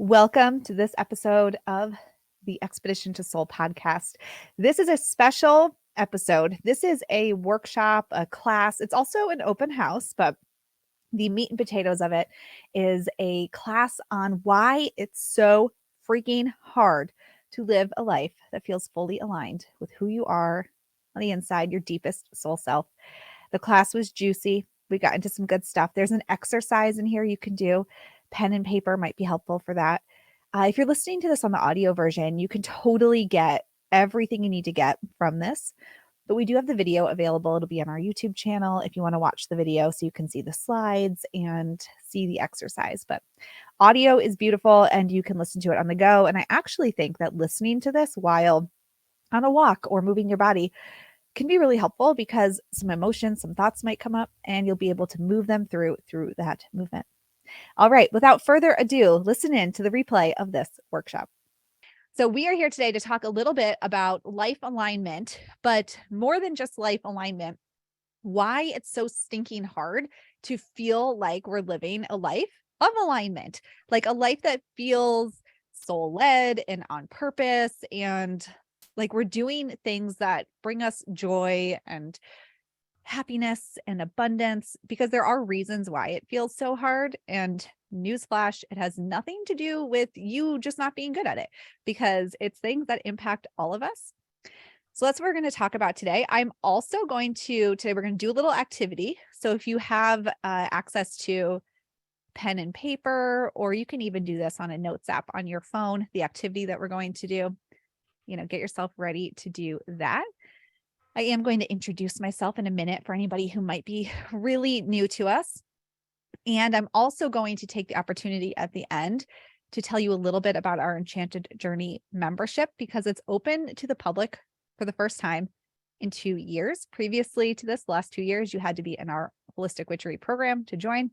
Welcome to this episode of the Expedition to Soul podcast. This is a special episode. This is a workshop, a class. It's also an open house, but the meat and potatoes of it is a class on why it's so freaking hard to live a life that feels fully aligned with who you are on the inside, your deepest soul self. The class was juicy. We got into some good stuff. There's an exercise in here you can do. Pen and paper might be helpful for that. If you're listening to this on the audio version, you can totally get everything you need to get from this. But we do have the video available. It'll be on our YouTube channel if you want to watch the video so you can see the slides and see the exercise. But audio is beautiful and you can listen to it on the go. And I actually think that listening to this while on a walk or moving your body can be really helpful because some emotions, some thoughts might come up and you'll be able to move them through that movement. All right, without further ado, listen in to the replay of this workshop. So we are here today to talk a little bit about life alignment, but more than just life alignment, why it's so stinking hard to feel like we're living a life of alignment, like a life that feels soul-led and on purpose, and like we're doing things that bring us joy and happiness and abundance, because there are reasons why it feels so hard. And newsflash, it has nothing to do with you just not being good at it, because it's things that impact all of us. So that's what we're going to talk about today. I'm also today we're going to do a little activity. So if you have access to pen and paper, or you can even do this on a notes app on your phone, the activity that we're going to do, get yourself ready to do that. I am going to introduce myself in a minute for anybody who might be really new to us. And I'm also going to take the opportunity at the end to tell you a little bit about our Enchanted Journey membership, because it's open to the public for the first time in 2 years. Previously to this, last 2 years, you had to be in our Holistic Witchery program to join.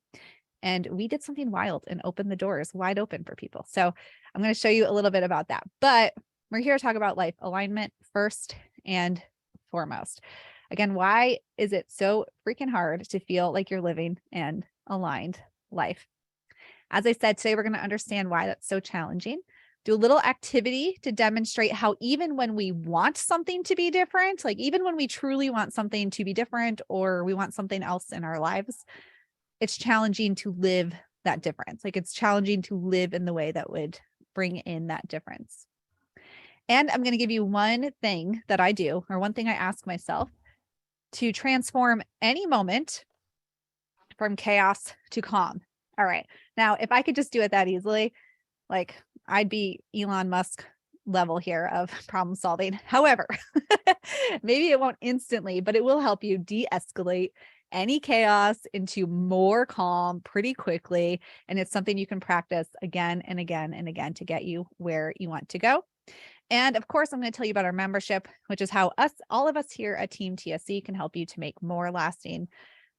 And we did something wild and opened the doors wide open for people. So I'm going to show you a little bit about that. But we're here to talk about life alignment first and foremost. Again, why is it so freaking hard to feel like you're living an aligned life? As I said, today we're going to understand why that's so challenging. Do a little activity to demonstrate how even when we want something to be different, like even when we truly want something to be different or we want something else in our lives, it's challenging to live that difference. Like it's challenging to live in the way that would bring in that difference. And I'm going to give you one thing that I do, or one thing I ask myself to transform any moment from chaos to calm. All right. Now, if I could just do it that easily, like I'd be Elon Musk level here of problem solving. However, maybe it won't instantly, but it will help you de-escalate any chaos into more calm pretty quickly. And it's something you can practice again and again and again to get you where you want to go. And of course, I'm going to tell you about our membership, which is how all of us here at Team TSC can help you to make more lasting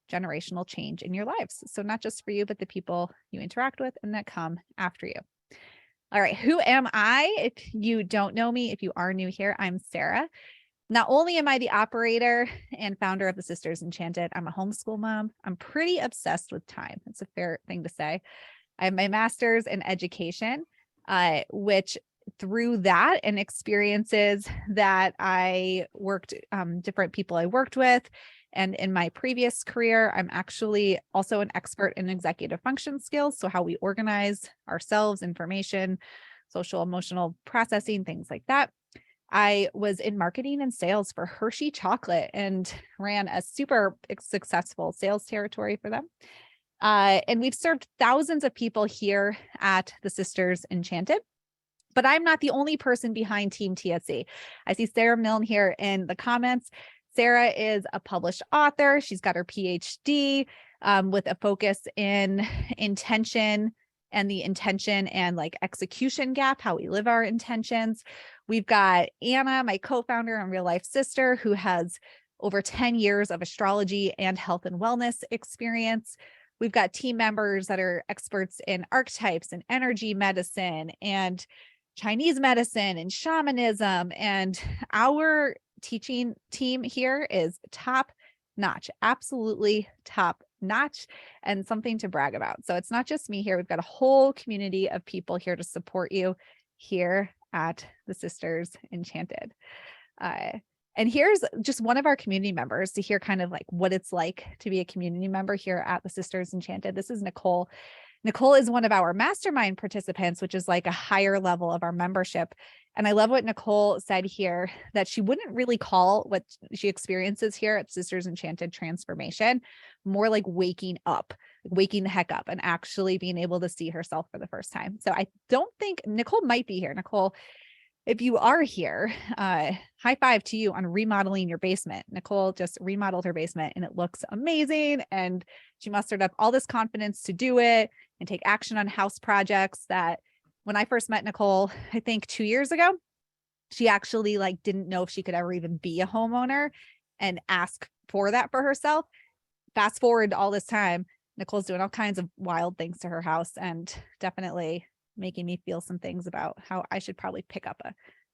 generational change in your lives. So not just for you, but the people you interact with and that come after you. All right. Who am I? If you don't know me, if you are new here, I'm Sarah. Not only am I the operator and founder of the Sisters Enchanted, I'm a homeschool mom. I'm pretty obsessed with time. It's a fair thing to say. I have my master's in education, which through that and experiences that I worked, different people I worked with. And in my previous career, I'm actually also an expert in executive function skills. So how we organize ourselves, information, social, emotional processing, things like that. I was in marketing and sales for Hershey Chocolate and ran a super successful sales territory for them. And we've served thousands of people here at the Sisters Enchanted. But I'm not the only person behind Team TSC. I see Sarah Milne here in the comments. Sarah is a published author. She's got her PhD with a focus in intention and the intention and like execution gap, how we live our intentions. We've got Anna, my co-founder and real life sister, who has over 10 years of astrology and health and wellness experience. We've got team members that are experts in archetypes and energy medicine and Chinese medicine and shamanism. And our teaching team here is top notch, absolutely top notch and something to brag about. So it's not just me here. We've got a whole community of people here to support you here at the Sisters Enchanted. And here's just one of our community members to hear kind of like what it's like to be a community member here at the Sisters Enchanted. This is Nicole. Nicole is one of our mastermind participants, which is like a higher level of our membership. And I love what Nicole said here, that she wouldn't really call what she experiences here at Sisters Enchanted transformation, more like waking up, waking the heck up and actually being able to see herself for the first time. So I don't think Nicole might be here. Nicole, if you are here, high five to you on remodeling your basement. Nicole just remodeled her basement and it looks amazing. And she mustered up all this confidence to do it and take action on house projects that when I first met Nicole, I think 2 years ago, she actually like didn't know if she could ever even be a homeowner and ask for that for herself. Fast forward all this time, Nicole's doing all kinds of wild things to her house and definitely making me feel some things about how I should probably pick up a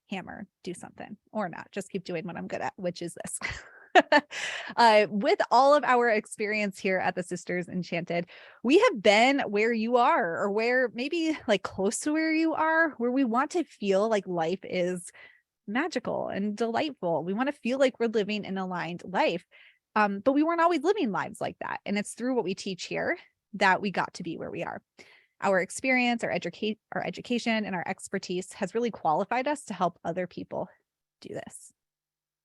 hammer, do something, or not, just keep doing what I'm good at, which is this. With all of our experience here at the Sisters Enchanted, we have been where you are, or where maybe like close to where you are, where we want to feel like life is magical and delightful. We want to feel like we're living an aligned life. But we weren't always living lives like that. And it's through what we teach here that we got to be where we are. Our experience, our education, and our expertise has really qualified us to help other people do this.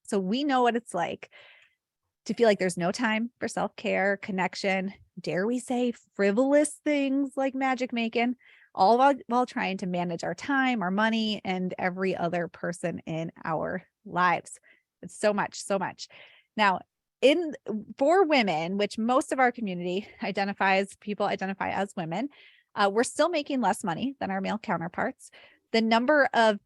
So we know what it's like to feel like there's no time for self-care, connection, dare we say frivolous things like magic making, all while trying to manage our time, our money, and every other person in our lives. It's so much, so much. Now, for women, which most of our community people identify as women, we're still making less money than our male counterparts. The number of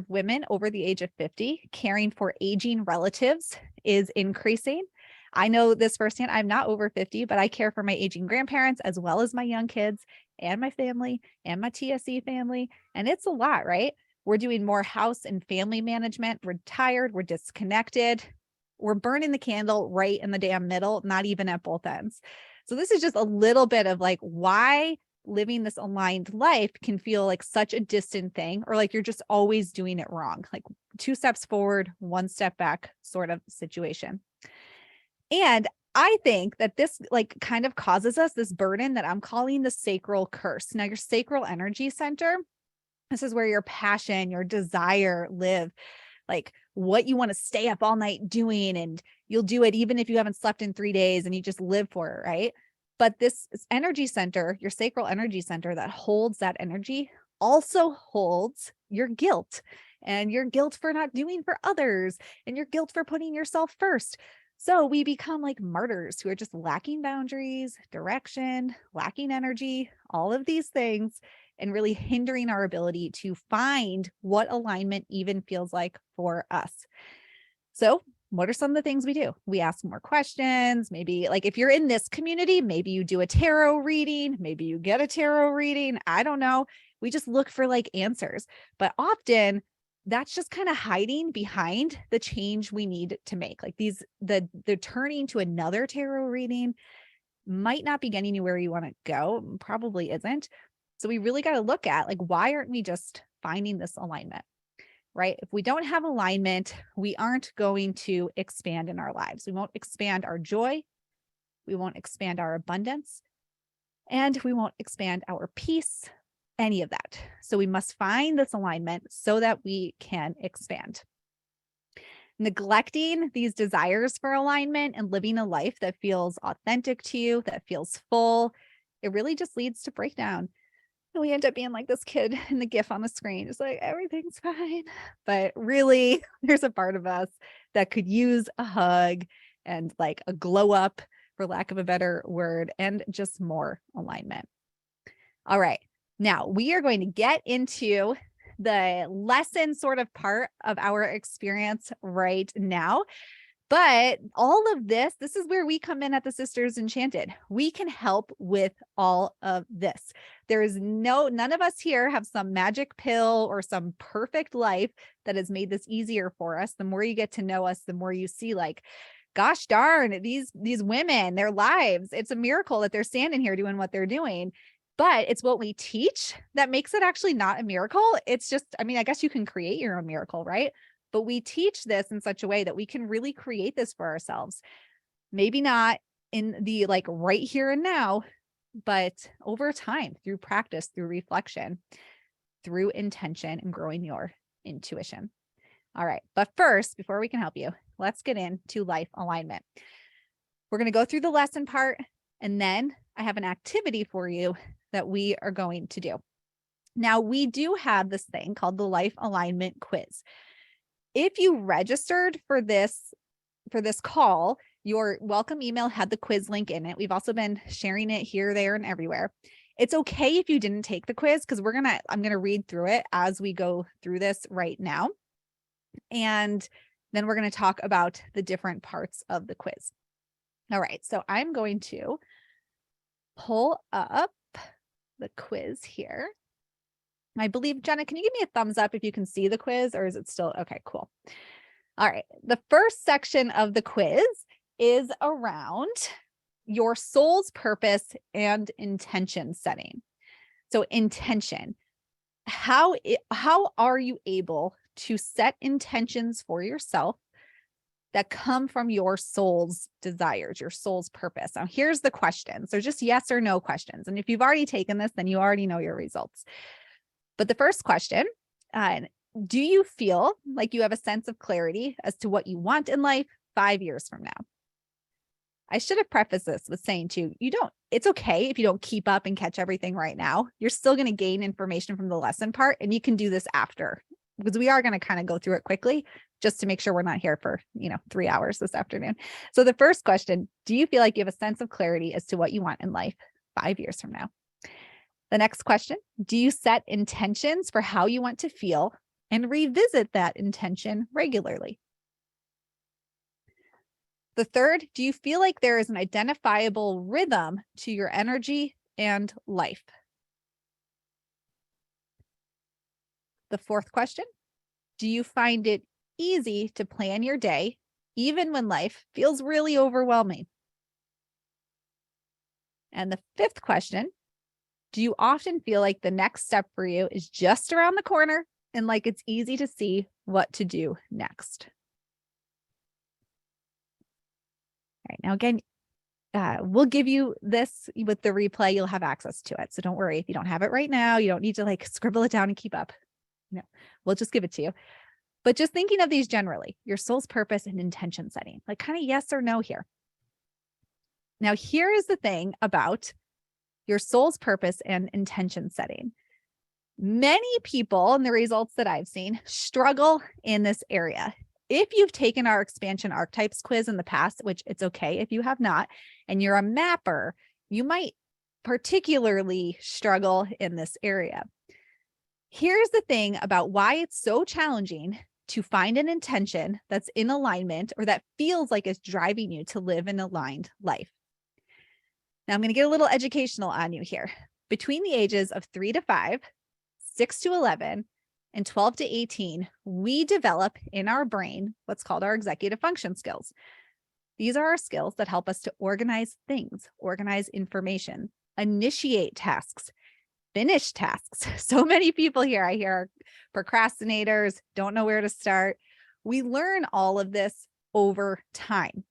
women over the age of 50 caring for aging relatives is increasing. I know this firsthand. I'm not over 50, but I care for my aging grandparents as well as my young kids and my family and my TSE family. And it's a lot, right? We're doing more house and family management. We're tired. We're disconnected. We're burning the candle right in the damn middle, not even at both ends. So this is just a little bit of like why living this aligned life can feel like such a distant thing, or like you're just always doing it wrong, like 2 steps forward, 1 step back sort of situation. And I think that this like kind of causes us this burden that I'm calling the sacral curse. Now, your sacral energy center, this is where your passion, your desire live, like what you want to stay up all night doing, and you'll do it even if you haven't slept in 3 days and you just live for it, right? But this energy center, your sacral energy center that holds that energy, also holds your guilt, and your guilt for not doing for others, and your guilt for putting yourself first. So we become like martyrs who are just lacking boundaries, direction, lacking energy, all of these things, and really hindering our ability to find what alignment even feels like for us. So what are some of the things we do? We ask more questions. Maybe like if you're in this community, maybe you do a tarot reading, maybe you get a tarot reading. I don't know. We just look for like answers, but often that's just kind of hiding behind the change we need to make. Like the turning to another tarot reading might not be getting you where you want to go. Probably isn't. So we really got to look at like, why aren't we just finding this alignment? Right? If we don't have alignment, we aren't going to expand in our lives. We won't expand our joy. We won't expand our abundance, and we won't expand our peace, any of that. So we must find this alignment so that we can expand. Neglecting these desires for alignment and living a life that feels authentic to you, that feels full, it really just leads to breakdown. And we end up being like this kid in the GIF on the screen. It's like, everything's fine. But really, there's a part of us that could use a hug and like a glow up, for lack of a better word, and just more alignment. All right. Now we are going to get into the lesson sort of part of our experience right now. But all of this is where we come in at the Sisters Enchanted. We can help with all of this. There is none of us here have some magic pill or some perfect life that has made this easier for us. The more you get to know us, the more you see like gosh darn, these women, their lives, it's a miracle that they're standing here doing what they're doing. But it's what we teach that makes it actually not a miracle. It's just, I mean, I guess you can create your own miracle, right? But we teach this in such a way that we can really create this for ourselves. Maybe not in the like right here and now, but over time, through practice, through reflection, through intention, and growing your intuition. All right. But first, before we can help you, let's get into life alignment. We're going to go through the lesson part, and then I have an activity for you that we are going to do. Now, we do have this thing called the life alignment quiz. If you registered for this call, your welcome email had the quiz link in it. We've also been sharing it here, there, and everywhere. It's okay if you didn't take the quiz, because I'm going to read through it as we go through this right now. And then we're going to talk about the different parts of the quiz. All right. So I'm going to pull up the quiz here. I believe, Jenna, can you give me a thumbs up if you can see the quiz, or is it still okay? Cool. All right. The first section of the quiz is around your soul's purpose and intention setting. So intention, how are you able to set intentions for yourself that come from your soul's desires, your soul's purpose? Now, here's the questions. They're just yes or no questions. And if you've already taken this, then you already know your results. But the first question, do you feel like you have a sense of clarity as to what you want in life 5 years from now? I should have prefaced this with saying too, it's okay if you don't keep up and catch everything right now. You're still going to gain information from the lesson part, and you can do this after, because we are going to kind of go through it quickly just to make sure we're not here for, 3 hours this afternoon. So the first question, do you feel like you have a sense of clarity as to what you want in life 5 years from now? The next question, do you set intentions for how you want to feel and revisit that intention regularly? The third, do you feel like there is an identifiable rhythm to your energy and life? The fourth question, do you find it easy to plan your day, even when life feels really overwhelming? And the fifth question, do you often feel like the next step for you is just around the corner and like it's easy to see what to do next? All right, now again, we'll give you this with the replay. You'll have access to it. So don't worry if you don't have it right now. You don't need to like scribble it down and keep up. No, we'll just give it to you. But just thinking of these generally, your soul's purpose and intention setting, like kind of yes or no here. Now, here is the thing about your soul's purpose and intention setting. Many people, and the results that I've seen, struggle in this area. If you've taken our expansion archetypes quiz in the past, which it's okay if you have not, and you're a mapper, you might particularly struggle in this area. Here's the thing about why it's so challenging to find an intention that's in alignment or that feels like it's driving you to live an aligned life. Now, I'm going to get a little educational on you here. Between the ages of 3 to 5, 6 to 11, and 12 to 18, we develop in our brain what's called our executive function skills. These are our skills that help us to organize things, organize information, initiate tasks, finish tasks. So many people here, I hear, are procrastinators, don't know where to start. We learn all of this over time.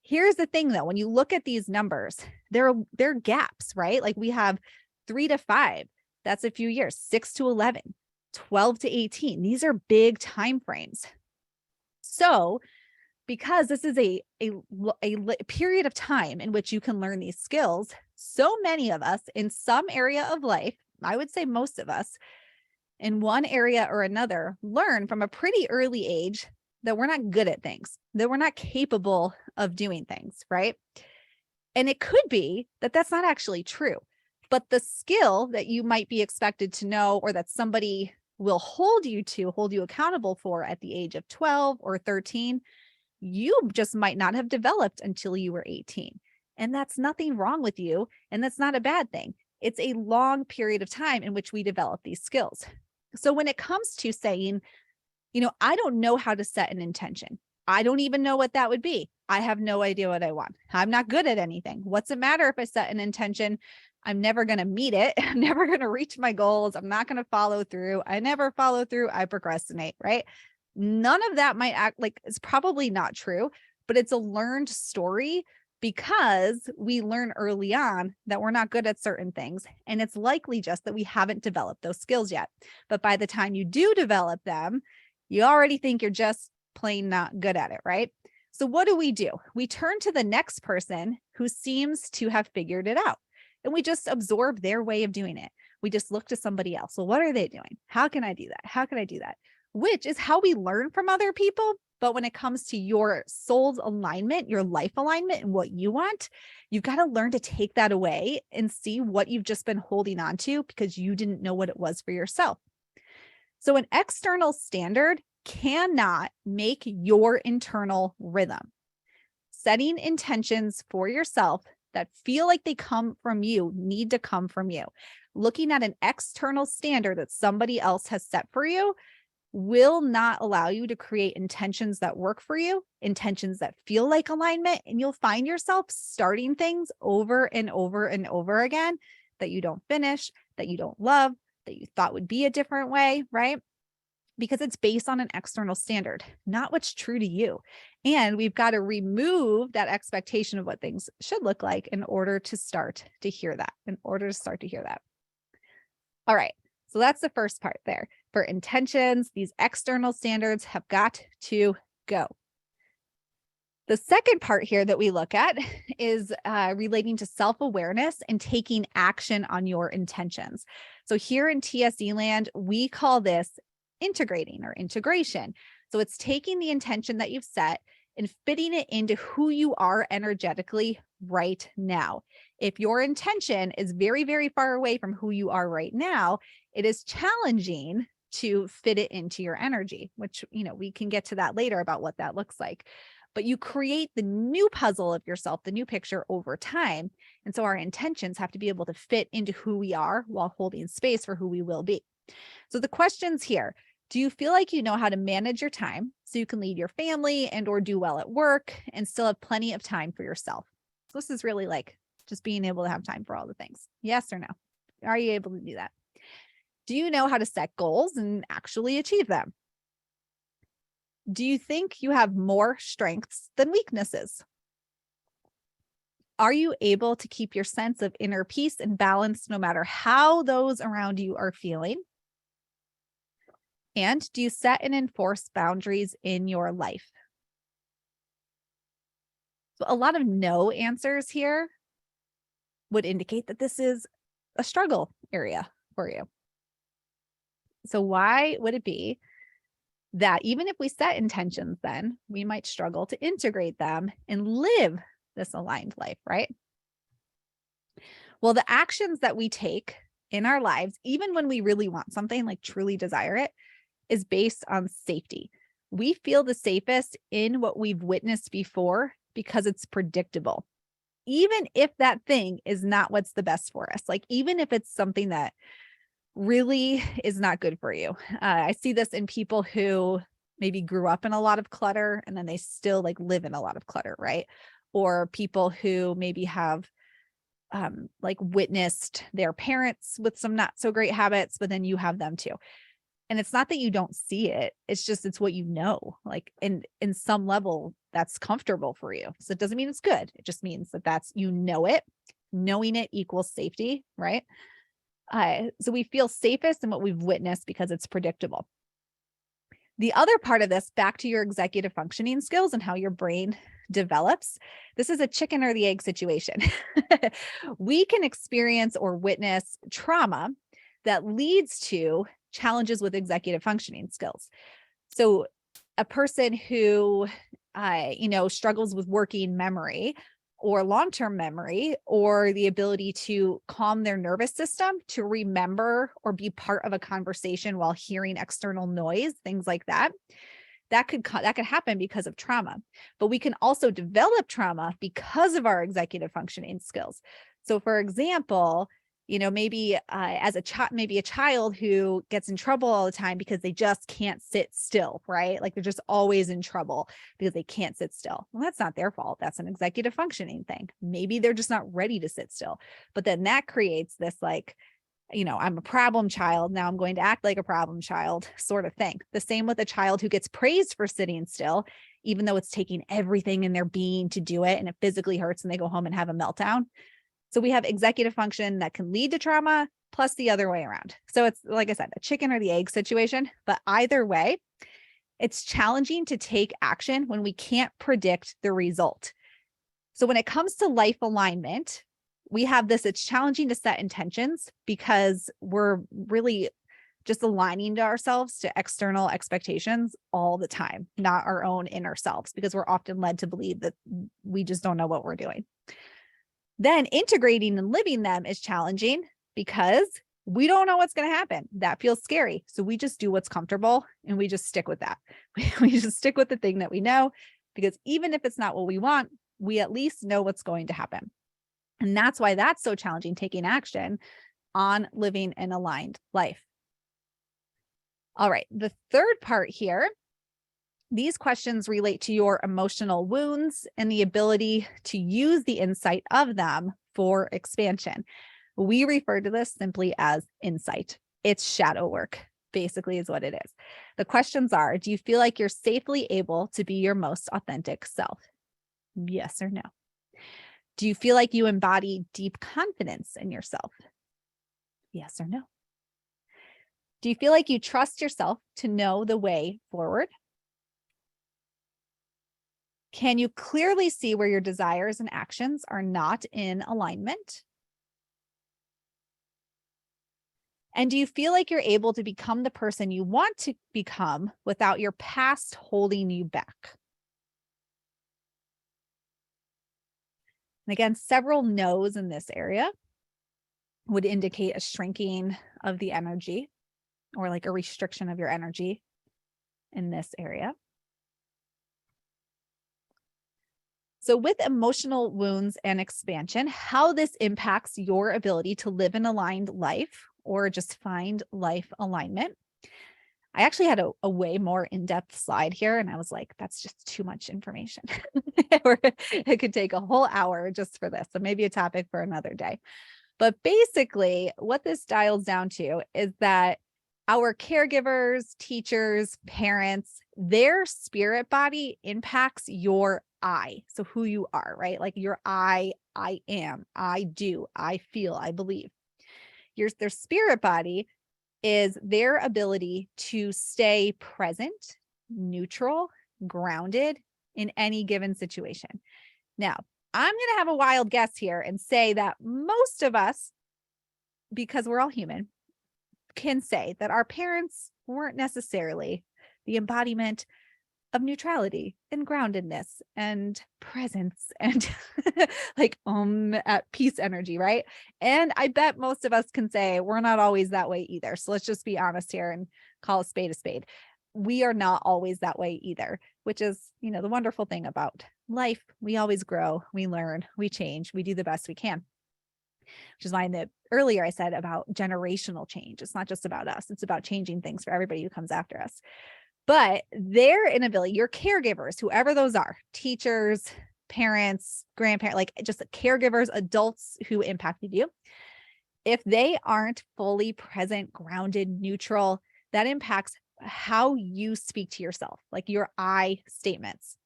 Here's the thing though, when you look at these numbers, there are gaps, right? Like we have 3 to 5, that's a few years, 6 to 11, 12 to 18. These are big time frames. So because this is a period of time in which you can learn these skills, so many of us in some area of life, I would say most of us, in one area or another, learn from a pretty early age that we're not good at things, that we're not capable of doing things, right? And it could be that that's not actually true, but the skill that you might be expected to know, or that somebody will hold you accountable for at the age of 12 or 13, you just might not have developed until you were 18. And that's nothing wrong with you. And that's not a bad thing. It's a long period of time in which we develop these skills. So when it comes to saying, I don't know how to set an intention, I don't even know what that would be. I have no idea what I want. I'm not good at anything. What's it matter if I set an intention? I'm never going to meet it. I'm never going to reach my goals. I'm not going to follow through. I never follow through. I procrastinate, right? None of that might act like it's probably not true, but it's a learned story because we learn early on that we're not good at certain things. And it's likely just that we haven't developed those skills yet. But by the time you do develop them, you already think you're just plain not good at it, right? So what do? We turn to the next person who seems to have figured it out. And we just absorb their way of doing it. We just look to somebody else. Well, what are they doing? How can I do that? How can I do that? Which is how we learn from other people. But when it comes to your soul's alignment, your life alignment, and what you want, you've got to learn to take that away and see what you've just been holding on to because you didn't know what it was for yourself. So an external standard cannot make your internal rhythm. Setting intentions for yourself that feel like they come from you need to come from you. Looking at an external standard that somebody else has set for you will not allow you to create intentions that work for you, intentions that feel like alignment, and you'll find yourself starting things over and over and over again that you don't finish, that you don't love, that you thought would be a different way, right? Because it's based on an external standard, not what's true to you. And we've got to remove that expectation of what things should look like in order to start to hear that, All right. So that's the first part there. For intentions, these external standards have got to go. The second part here that we look at is relating to self-awareness and taking action on your intentions. So here in TSE land, we call this integrating or integration. So it's taking the intention that you've set and fitting it into who you are energetically right now. If your intention is very, very far away from who you are right now, it is challenging to fit it into your energy, which, we can get to that later about what that looks like. But you create the new puzzle of yourself, the new picture over time. And so our intentions have to be able to fit into who we are while holding space for who we will be. So the questions here: do you feel like you know how to manage your time so you can lead your family and or do well at work and still have plenty of time for yourself? So this is really like just being able to have time for all the things. Yes or no? Are you able to do that? Do you know how to set goals and actually achieve them? Do you think you have more strengths than weaknesses? Are you able to keep your sense of inner peace and balance no matter how those around you are feeling? And do you set and enforce boundaries in your life? So a lot of no answers here would indicate that this is a struggle area for you. So why would it be that even if we set intentions, then we might struggle to integrate them and live this aligned life, right? Well, the actions that we take in our lives, even when we really want something, like truly desire it, is based on safety. We feel the safest in what we've witnessed before because it's predictable. Even if that thing is not what's the best for us, like even if it's something that really is not good for you. I see this in people who maybe grew up in a lot of clutter and then they still like live in a lot of clutter, right? Or people who maybe have like witnessed their parents with some not so great habits, but then you have them too. And it's not that you don't see it. It's just, it's what you know, like in some level that's comfortable for you. So it doesn't mean it's good. It just means that that's, you know, it, knowing it equals safety, right? So we feel safest in what we've witnessed because it's predictable. The other part of this, back to your executive functioning skills and how your brain develops, this is a chicken or the egg situation. We can experience or witness trauma that leads to challenges with executive functioning skills. So a person who, struggles with working memory or long-term memory or the ability to calm their nervous system to remember or be part of a conversation while hearing external noise, things like that. That could happen because of trauma, but we can also develop trauma because of our executive functioning skills. So for example, Maybe as a child, maybe a child who gets in trouble all the time because they just can't sit still, right? Like they're just always in trouble because they can't sit still. Well, that's not their fault. That's an executive functioning thing. Maybe they're just not ready to sit still. But then that creates this like, I'm a problem child. Now I'm going to act like a problem child sort of thing. The same with a child who gets praised for sitting still, even though it's taking everything in their being to do it and it physically hurts and they go home and have a meltdown. So we have executive function that can lead to trauma plus the other way around. So it's, like I said, a chicken or the egg situation, but either way, it's challenging to take action when we can't predict the result. So when it comes to life alignment, we have this, it's challenging to set intentions because we're really just aligning to ourselves to external expectations all the time, not our own inner selves, because we're often led to believe that we just don't know what we're doing. Then integrating and living them is challenging because we don't know what's going to happen. That feels scary. So we just do what's comfortable and we just stick with that. We just stick with the thing that we know, because even if it's not what we want, we at least know what's going to happen. And that's why that's so challenging, taking action on living an aligned life. All right. The third part here, these questions relate to your emotional wounds and the ability to use the insight of them for expansion. We refer to this simply as insight. It's shadow work, basically, is what it is. The questions are, do you feel like you're safely able to be your most authentic self? Yes or no? Do you feel like you embody deep confidence in yourself? Yes or no? Do you feel like you trust yourself to know the way forward? Can you clearly see where your desires and actions are not in alignment? And do you feel like you're able to become the person you want to become without your past holding you back? And again, several no's in this area would indicate a shrinking of the energy or like a restriction of your energy in this area. So with emotional wounds and expansion, how this impacts your ability to live an aligned life or just find life alignment. I actually had a way more in-depth slide here, and I was like, that's just too much information. It could take a whole hour just for this. So maybe a topic for another day. But basically, what this dials down to is that our caregivers, teachers, parents, their spirit body impacts your I. So who you are, right? Like your I am, I do, I feel, I believe. Their spirit body is their ability to stay present, neutral, grounded in any given situation. Now, I'm going to have a wild guess here and say that most of us, because we're all human, can say that our parents weren't necessarily the embodiment of neutrality and groundedness and presence and like at peace energy, right? And I bet most of us can say we're not always that way either. So let's just be honest here and call a spade a spade. We are not always that way either, which is, the wonderful thing about life. We always grow, we learn, we change, we do the best we can. Which is why earlier I said about generational change. It's not just about us. It's about changing things for everybody who comes after us. But their inability, your caregivers, whoever those are, teachers, parents, grandparents, like just caregivers, adults who impacted you, if they aren't fully present, grounded, neutral, that impacts how you speak to yourself, like your I statements.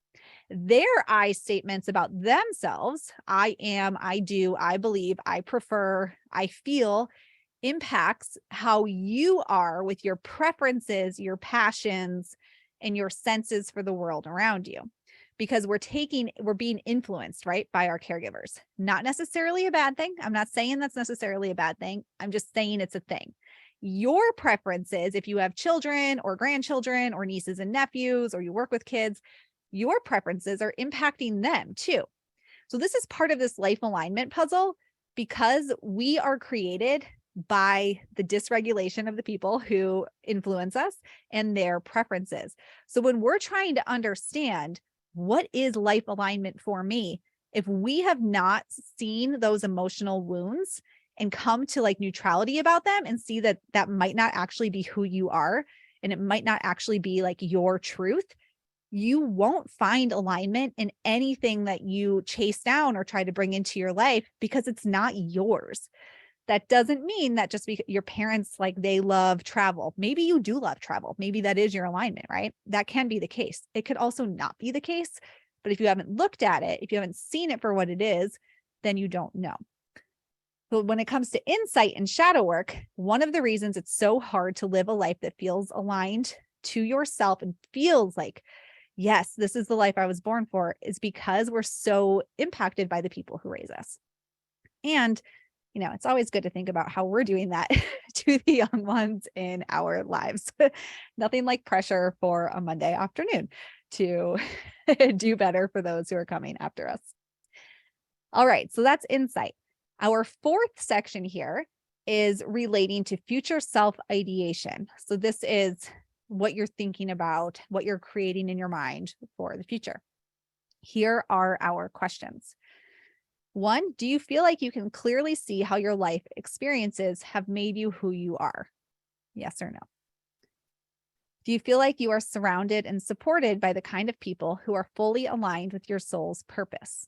Their I statements about themselves, I am, I do, I believe, I prefer, I feel, impacts how you are with your preferences, your passions, and your senses for the world around you. Because we're being influenced, right, by our caregivers. Not necessarily a bad thing. I'm not saying that's necessarily a bad thing. I'm just saying it's a thing. Your preferences, if you have children or grandchildren or nieces and nephews, or you work with kids, your preferences are impacting them too. So this is part of this life alignment puzzle, because we are created by the dysregulation of the people who influence us and their preferences. So when we're trying to understand what is life alignment for me, if we have not seen those emotional wounds and come to like neutrality about them and see that that might not actually be who you are, and it might not actually be like your truth, you won't find alignment in anything that you chase down or try to bring into your life, because it's not yours. That doesn't mean that just because your parents, like, they love travel. Maybe you do love travel. Maybe that is your alignment, right? That can be the case. It could also not be the case. But if you haven't looked at it, if you haven't seen it for what it is, then you don't know. But when it comes to insight and shadow work, one of the reasons it's so hard to live a life that feels aligned to yourself and feels like, yes, this is the life I was born for, is because we're so impacted by the people who raise us. And it's always good to think about how we're doing that to the young ones in our lives. Nothing like pressure for a Monday afternoon to do better for those who are coming after us. All right, so that's insight. Our fourth section here is relating to future self-ideation. So this is what you're thinking about, what you're creating in your mind for the future. Here are our questions. 1, do you feel like you can clearly see how your life experiences have made you who you are? Yes or no? Do you feel like you are surrounded and supported by the kind of people who are fully aligned with your soul's purpose?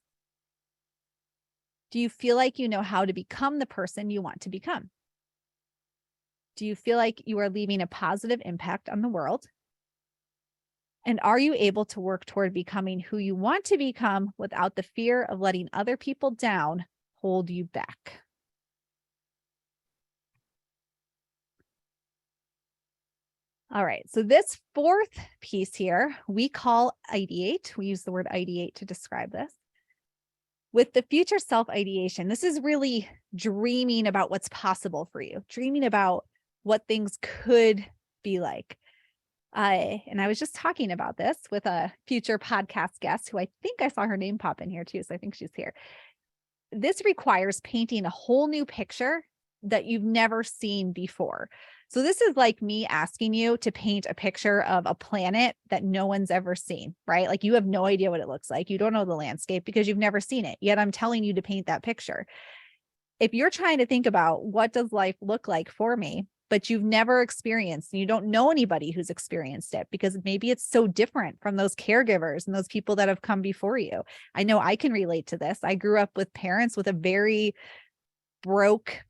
Do you feel like you know how to become the person you want to become? Do you feel like you are leaving a positive impact on the world? And are you able to work toward becoming who you want to become without the fear of letting other people down hold you back? All right, so this fourth piece here, we call ideate. We use the word ideate to describe this. With the future self-ideation, this is really dreaming about what's possible for you, dreaming about what things could be like. And I was just talking about this with a future podcast guest who I think I saw her name pop in here too. So I think she's here. This requires painting a whole new picture that you've never seen before. So this is like me asking you to paint a picture of a planet that no one's ever seen, right? Like you have no idea what it looks like. You don't know the landscape because you've never seen it. Yet I'm telling you to paint that picture. If you're trying to think about what does life look like for me, but you've never experienced, and you don't know anybody who's experienced it because maybe it's so different from those caregivers and those people that have come before you. I know I can relate to this. I grew up with parents with a very broke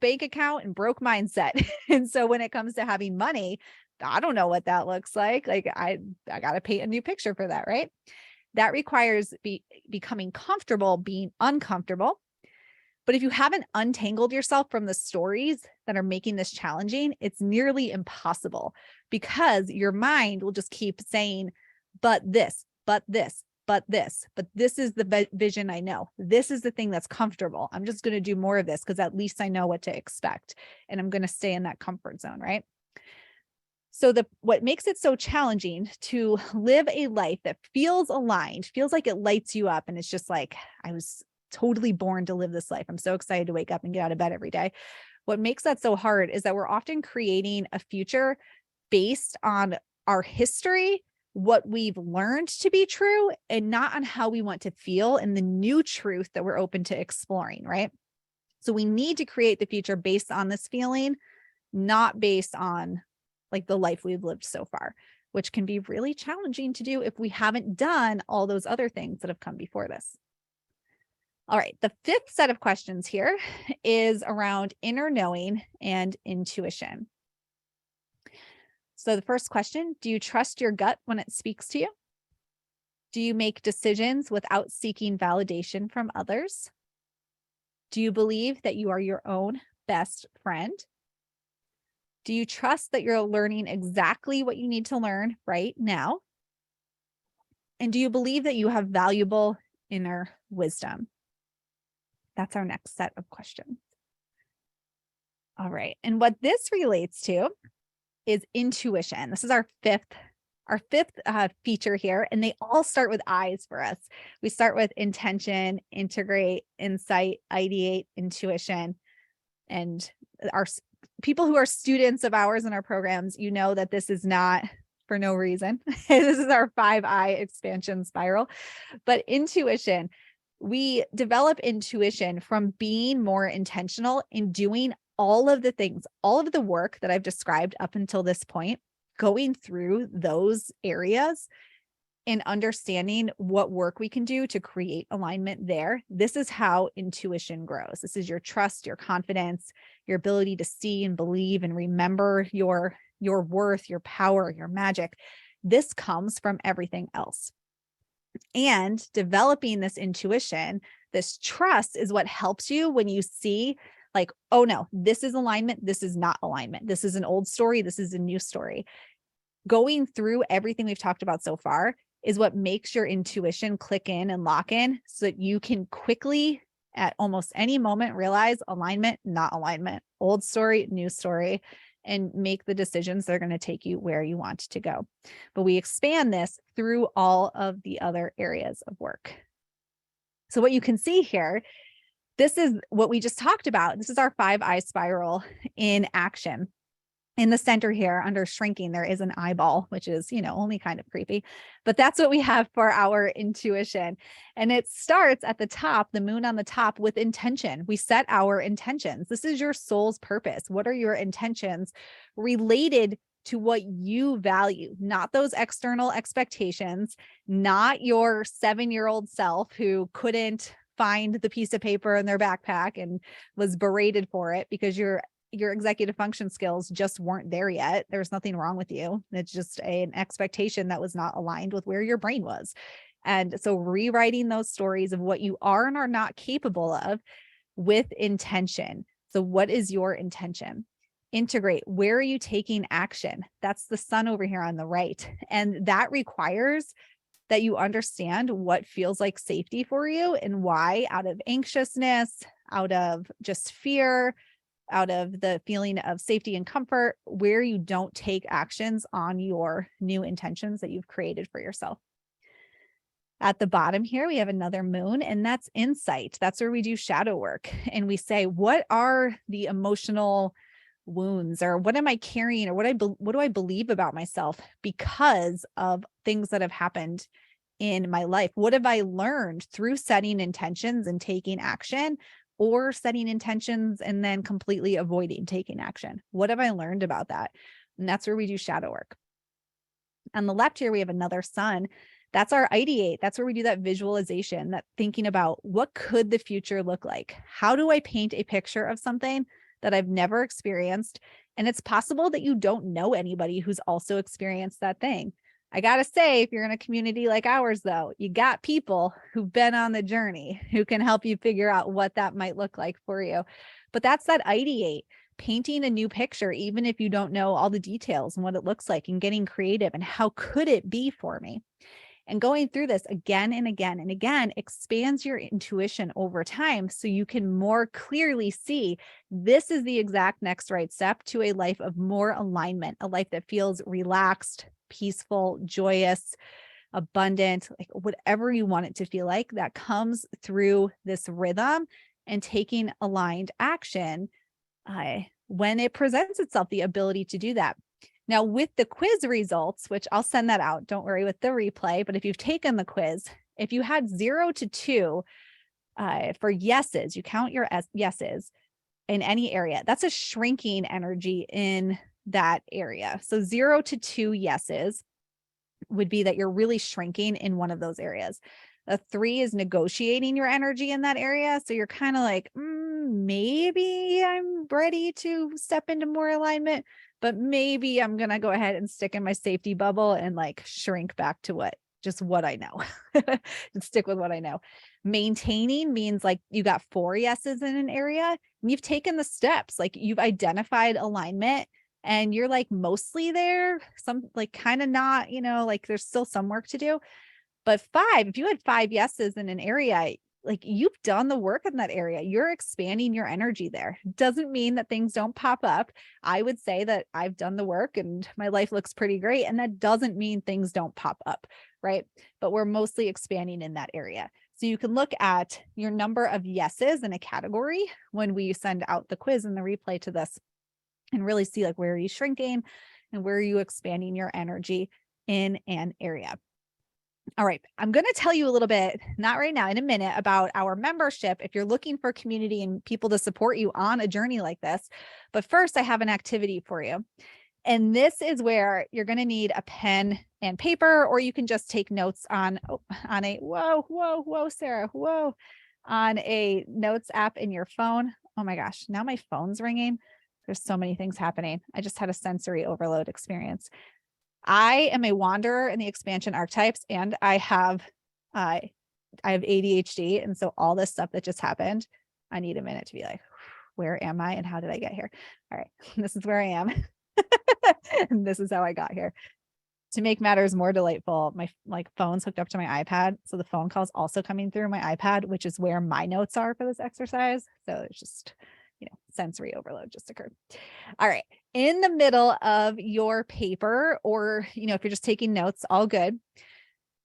bank account and broke mindset. And so when it comes to having money, I don't know what that looks like. Like I got to paint a new picture for that, right? That requires becoming comfortable being uncomfortable. But if you haven't untangled yourself from the stories that are making this challenging, it's nearly impossible because your mind will just keep saying, but this, but this, but this, but this is the vision I know. This is the thing that's comfortable. I'm just going to do more of this because at least I know what to expect. And I'm going to stay in that comfort zone, right? So what makes it so challenging to live a life that feels aligned, feels like it lights you up. And it's just like, I was totally born to live this life. I'm so excited to wake up and get out of bed every day. What makes that so hard is that we're often creating a future based on our history, what we've learned to be true, and not on how we want to feel and the new truth that we're open to exploring, right? So we need to create the future based on this feeling, not based on like the life we've lived so far, which can be really challenging to do if we haven't done all those other things that have come before this. All right, the fifth set of questions here is around inner knowing and intuition. So the first question, do you trust your gut when it speaks to you? Do you make decisions without seeking validation from others? Do you believe that you are your own best friend? Do you trust that you're learning exactly what you need to learn right now? And do you believe that you have valuable inner wisdom? That's our next set of questions. All right. And what this relates to is intuition. This is our fifth feature here, and they all start with I's for us. We start with intention, integrate, insight, ideate, intuition. And our people who are students of ours in our programs, you know that this is not for no reason. This is our 5I expansion spiral. But intuition, We develop intuition from being more intentional in doing all of the things, all of the work that I've described up until this point, going through those areas and understanding what work we can do to create alignment there. This is how intuition grows. This is your trust, your confidence, your ability to see and believe and remember your worth, your power, your magic. This comes from everything else. And developing this intuition, this trust is what helps you when you see like, oh no, this is alignment. This is not alignment. This is an old story. This is a new story. Going through everything we've talked about so far is what makes your intuition click in and lock in so that you can quickly at almost any moment realize alignment, not alignment, old story, new story, and make the decisions that are going to take you where you want to go. But we expand this through all of the other areas of work. So what you can see here, this is what we just talked about. This is our 5-eye spiral in action. In the center here under shrinking, there is an eyeball, which is, only kind of creepy, but that's what we have for our intuition. And it starts at the top, the moon on the top, with intention. We set our intentions. This is your soul's purpose. What are your intentions related to what you value, not those external expectations, not your 7-year-old self who couldn't find the piece of paper in their backpack and was berated for it because your executive function skills just weren't there yet. There's nothing wrong with you. It's just an expectation that was not aligned with where your brain was. And so rewriting those stories of what you are and are not capable of with intention. So what is your intention? Integrate. Where are you taking action? That's the sun over here on the right. And that requires that you understand what feels like safety for you and why, out of anxiousness, out of just fear, out of the feeling of safety and comfort, where you don't take actions on your new intentions that you've created for yourself. At the bottom here, we have another moon, and that's insight. That's where we do shadow work. And we say, what are the emotional wounds, or what am I carrying, or what do I believe about myself because of things that have happened in my life? What have I learned through setting intentions and taking action, or setting intentions and then completely avoiding taking action? What have I learned about that? And that's where we do shadow work. On the left here, we have another sun. That's our ideate. That's where we do that visualization, that thinking about what could the future look like? How do I paint a picture of something that I've never experienced? And it's possible that you don't know anybody who's also experienced that thing. I got to say, if you're in a community like ours, though, you got people who've been on the journey who can help you figure out what that might look like for you. But that's that ideate, painting a new picture, even if you don't know all the details and what it looks like, and getting creative and how could it be for me? And going through this again and again and again expands your intuition over time so you can more clearly see this is the exact next right step to a life of more alignment, a life that feels relaxed, peaceful, joyous, abundant, like whatever you want it to feel like, that comes through this rhythm and taking aligned action when it presents itself, the ability to do that. Now, with the quiz results, which I'll send that out, don't worry with the replay, but if you've taken the quiz, if you had 0 to 2 for yeses, you count your yeses in any area, that's a shrinking energy in that area. So 0 to 2 yeses would be that you're really shrinking in one of those areas. A 3 is negotiating your energy in that area. So you're kind of like, maybe I'm ready to step into more alignment, but maybe I'm going to go ahead and stick in my safety bubble and like shrink back to what I know and stick with what I know. Maintaining means like you got 4 yeses in an area and you've taken the steps, like you've identified alignment and you're like mostly there, some like kind of not, like there's still some work to do. But 5, if you had 5 yeses in an area, like you've done the work in that area, you're expanding your energy there. Doesn't mean that things don't pop up. I would say that I've done the work and my life looks pretty great. And that doesn't mean things don't pop up, right? But we're mostly expanding in that area. So you can look at your number of yeses in a category when we send out the quiz and the replay to this and really see like, where are you shrinking and where are you expanding your energy in an area? All right. I'm going to tell you a little bit, not right now, in a minute, about our membership if you're looking for community and people to support you on a journey like this. But first, I have an activity for you. And this is where you're going to need a pen and paper, or you can just take notes on Sarah, on a notes app in your phone. Oh my gosh, now my phone's ringing. There's so many things happening. I just had a sensory overload experience. I am a wanderer in the expansion archetypes, and I have ADHD. And so all this stuff that just happened, I need a minute to be like, where am I and how did I get here? All right, this is where I am. And this is how I got here. To make matters more delightful, my phone's hooked up to my iPad. So the phone call's also coming through my iPad, which is where my notes are for this exercise. So it's just, sensory overload just occurred. All right. In the middle of your paper, or, if you're just taking notes, all good.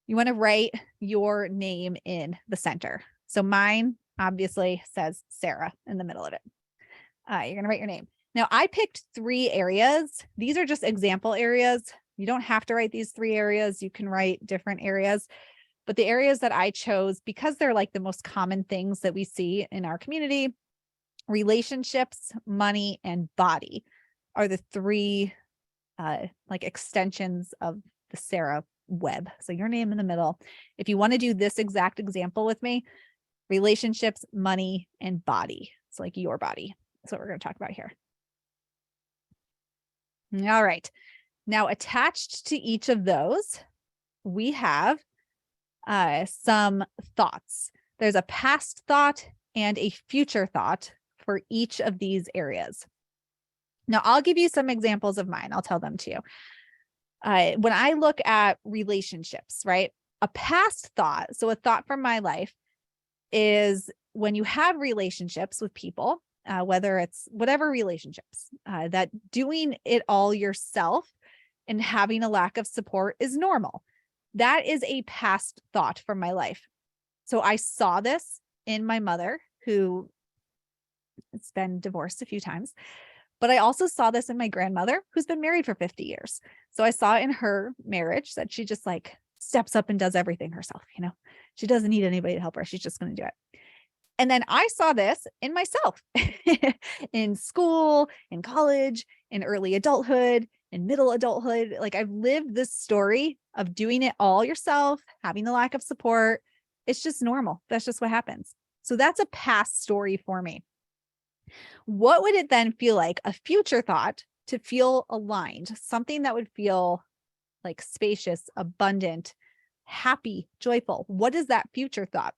You want to write your name in the center. So mine obviously says Sarah in the middle of it. You're going to write your name. Now I picked 3 areas. These are just example areas. You don't have to write these 3 areas. You can write different areas, but the areas that I chose, because they're like the most common things that we see in our community, relationships, money, and body are the 3 like extensions of the Sarah web. So your name in the middle. If you want to do this exact example with me, relationships, money, and body. It's like your body. That's what we're going to talk about here. All right. Now attached to each of those, we have some thoughts. There's a past thought and a future thought for each of these areas. Now, I'll give you some examples of mine. I'll tell them to you. When I look at relationships, right? A past thought, so a thought from my life, is when you have relationships with people, whether it's whatever relationships, that doing it all yourself and having a lack of support is normal. That is a past thought from my life. So I saw this in my mother, who has been divorced a few times, but I also saw this in my grandmother, who's been married for 50 years. So I saw in her marriage that she just like steps up and does everything herself. She doesn't need anybody to help her. She's just going to do it. And then I saw this in myself in school, in college, in early adulthood, in middle adulthood. Like I've lived this story of doing it all yourself, having the lack of support. It's just normal. That's just what happens. So that's a past story for me. What would it then feel like, a future thought, to feel aligned, something that would feel like spacious, abundant, happy, joyful? What is that future thought?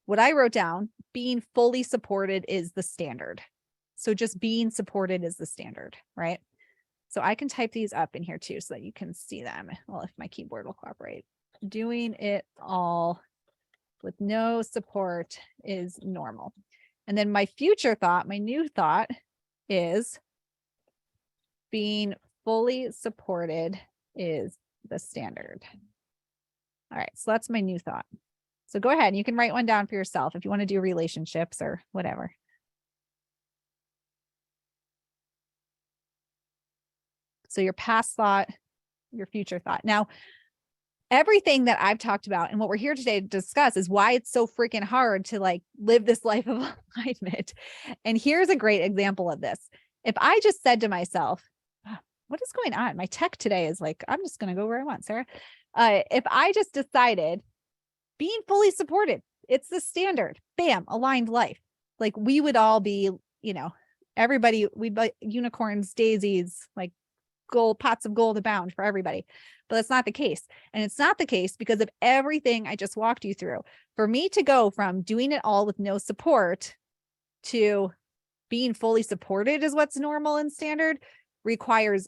What I wrote down, being fully supported is the standard. So just being supported is the standard, right? So I can type these up in here too, so that you can see them. Well, if my keyboard will cooperate. Doing it all with no support is normal. And then my future thought, my new thought, is being fully supported is the standard. All right, so that's my new thought. So go ahead, you can write one down for yourself if you want to do relationships or whatever. So your past thought, your future thought. Now, everything that I've talked about and what we're here today to discuss is why it's so freaking hard to like live this life of alignment. And here's a great example of this. If I just said to myself, what is going on? My tech today is like, I'm just going to go where I want, Sarah. If I just decided being fully supported, it's the standard, bam, aligned life. Like we would all be, everybody, we'd buy unicorns, daisies, like gold, pots of gold abound for everybody. But that's not the case. And it's not the case because of everything I just walked you through. For me to go from doing it all with no support to being fully supported is what's normal and standard requires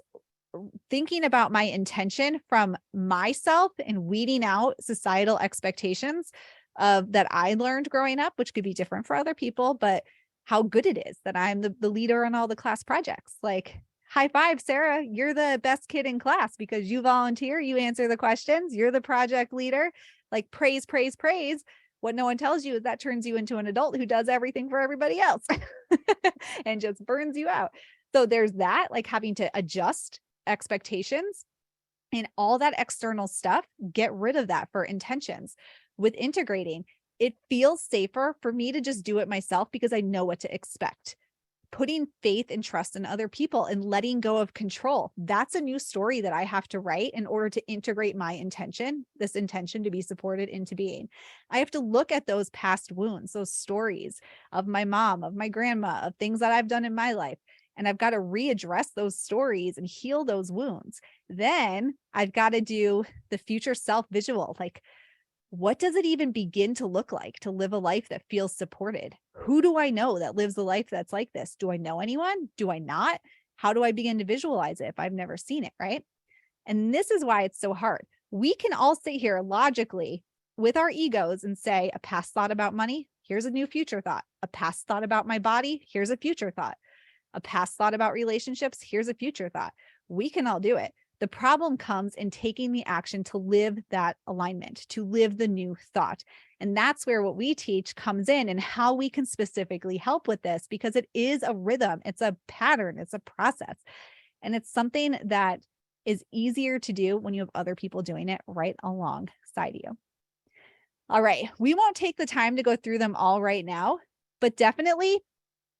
thinking about my intention from myself and weeding out societal expectations of that I learned growing up, which could be different for other people, but how good it is that I'm the leader on all the class projects. Like, high five, Sarah, you're the best kid in class because you volunteer, you answer the questions, you're the project leader. Like praise, praise, praise. What no one tells you is that turns you into an adult who does everything for everybody else and just burns you out. So there's that, like having to adjust expectations. And all that external stuff, get rid of that for intentions. With integrating, it feels safer for me to just do it myself because I know what to expect. Putting faith and trust in other people and letting go of control. That's a new story that I have to write in order to integrate my intention, this intention to be supported into being. I have to look at those past wounds, those stories of my mom, of my grandma, of things that I've done in my life. And I've got to readdress those stories and heal those wounds. Then I've got to do the future self visual. Like, what does it even begin to look like to live a life that feels supported? Who do I know that lives a life that's like this? Do I know anyone? Do I not? How do I begin to visualize it if I've never seen it? Right. And this is why it's so hard. We can all sit here logically with our egos and say, a past thought about money, here's a new future thought. A past thought about my body, here's a future thought. A past thought about relationships, here's a future thought. We can all do it. The problem comes in taking the action to live that alignment, to live the new thought. And that's where what we teach comes in and how we can specifically help with this, because it is a rhythm, it's a pattern, it's a process. And it's something that is easier to do when you have other people doing it right alongside you. All right, we won't take the time to go through them all right now, but definitely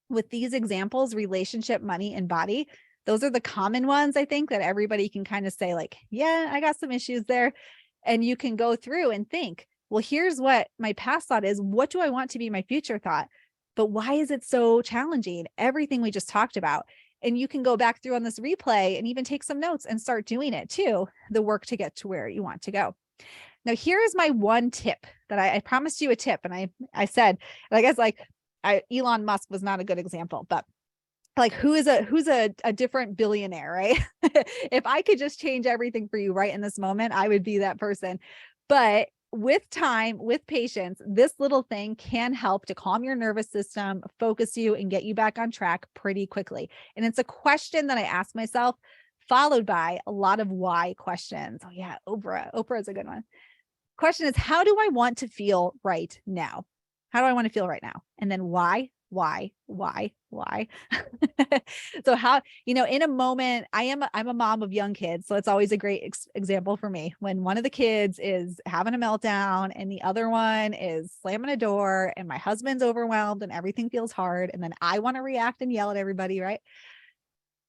with these examples, relationship, money, and body, those are the common ones, I think, that everybody can kind of say like, yeah, I got some issues there. And you can go through and think, well, here's what my past thought is. What do I want to be my future thought? But why is it so challenging? Everything we just talked about. And you can go back through on this replay and even take some notes and start doing it too, the work to get to where you want to go. Now, here is my one tip that I promised you a tip. And I said, and I guess like Elon Musk was not a good example, but like who's a different billionaire, right? If I could just change everything for you right in this moment, I would be that person. But with time, with patience, this little thing can help to calm your nervous system, focus you, and get you back on track pretty quickly. And it's a question that I ask myself, followed by a lot of why questions. Oh yeah, Oprah is a good one. Question is, how do I want to feel right now? How do I want to feel right now? And then why? So how, in a moment, I'm a mom of young kids. So it's always a great example for me when one of the kids is having a meltdown and the other one is slamming a door and my husband's overwhelmed and everything feels hard. And then I want to react and yell at everybody, right?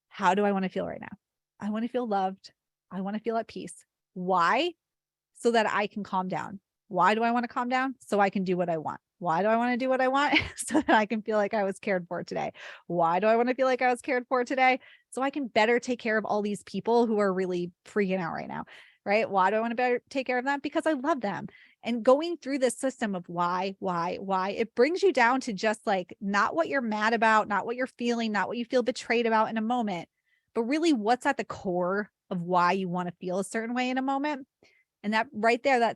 How do I want to feel right now? I want to feel loved. I want to feel at peace. Why? So that I can calm down. Why do I want to calm down? So I can do what I want. Why do I want to do what I want? So that I can feel like I was cared for today. Why do I want to feel like I was cared for today? So I can better take care of all these people who are really freaking out right now, right? Why do I want to better take care of them? Because I love them. And going through this system of why, it brings you down to just like not what you're mad about, not what you're feeling, not what you feel betrayed about in a moment, but really what's at the core of why you want to feel a certain way in a moment. And that right there,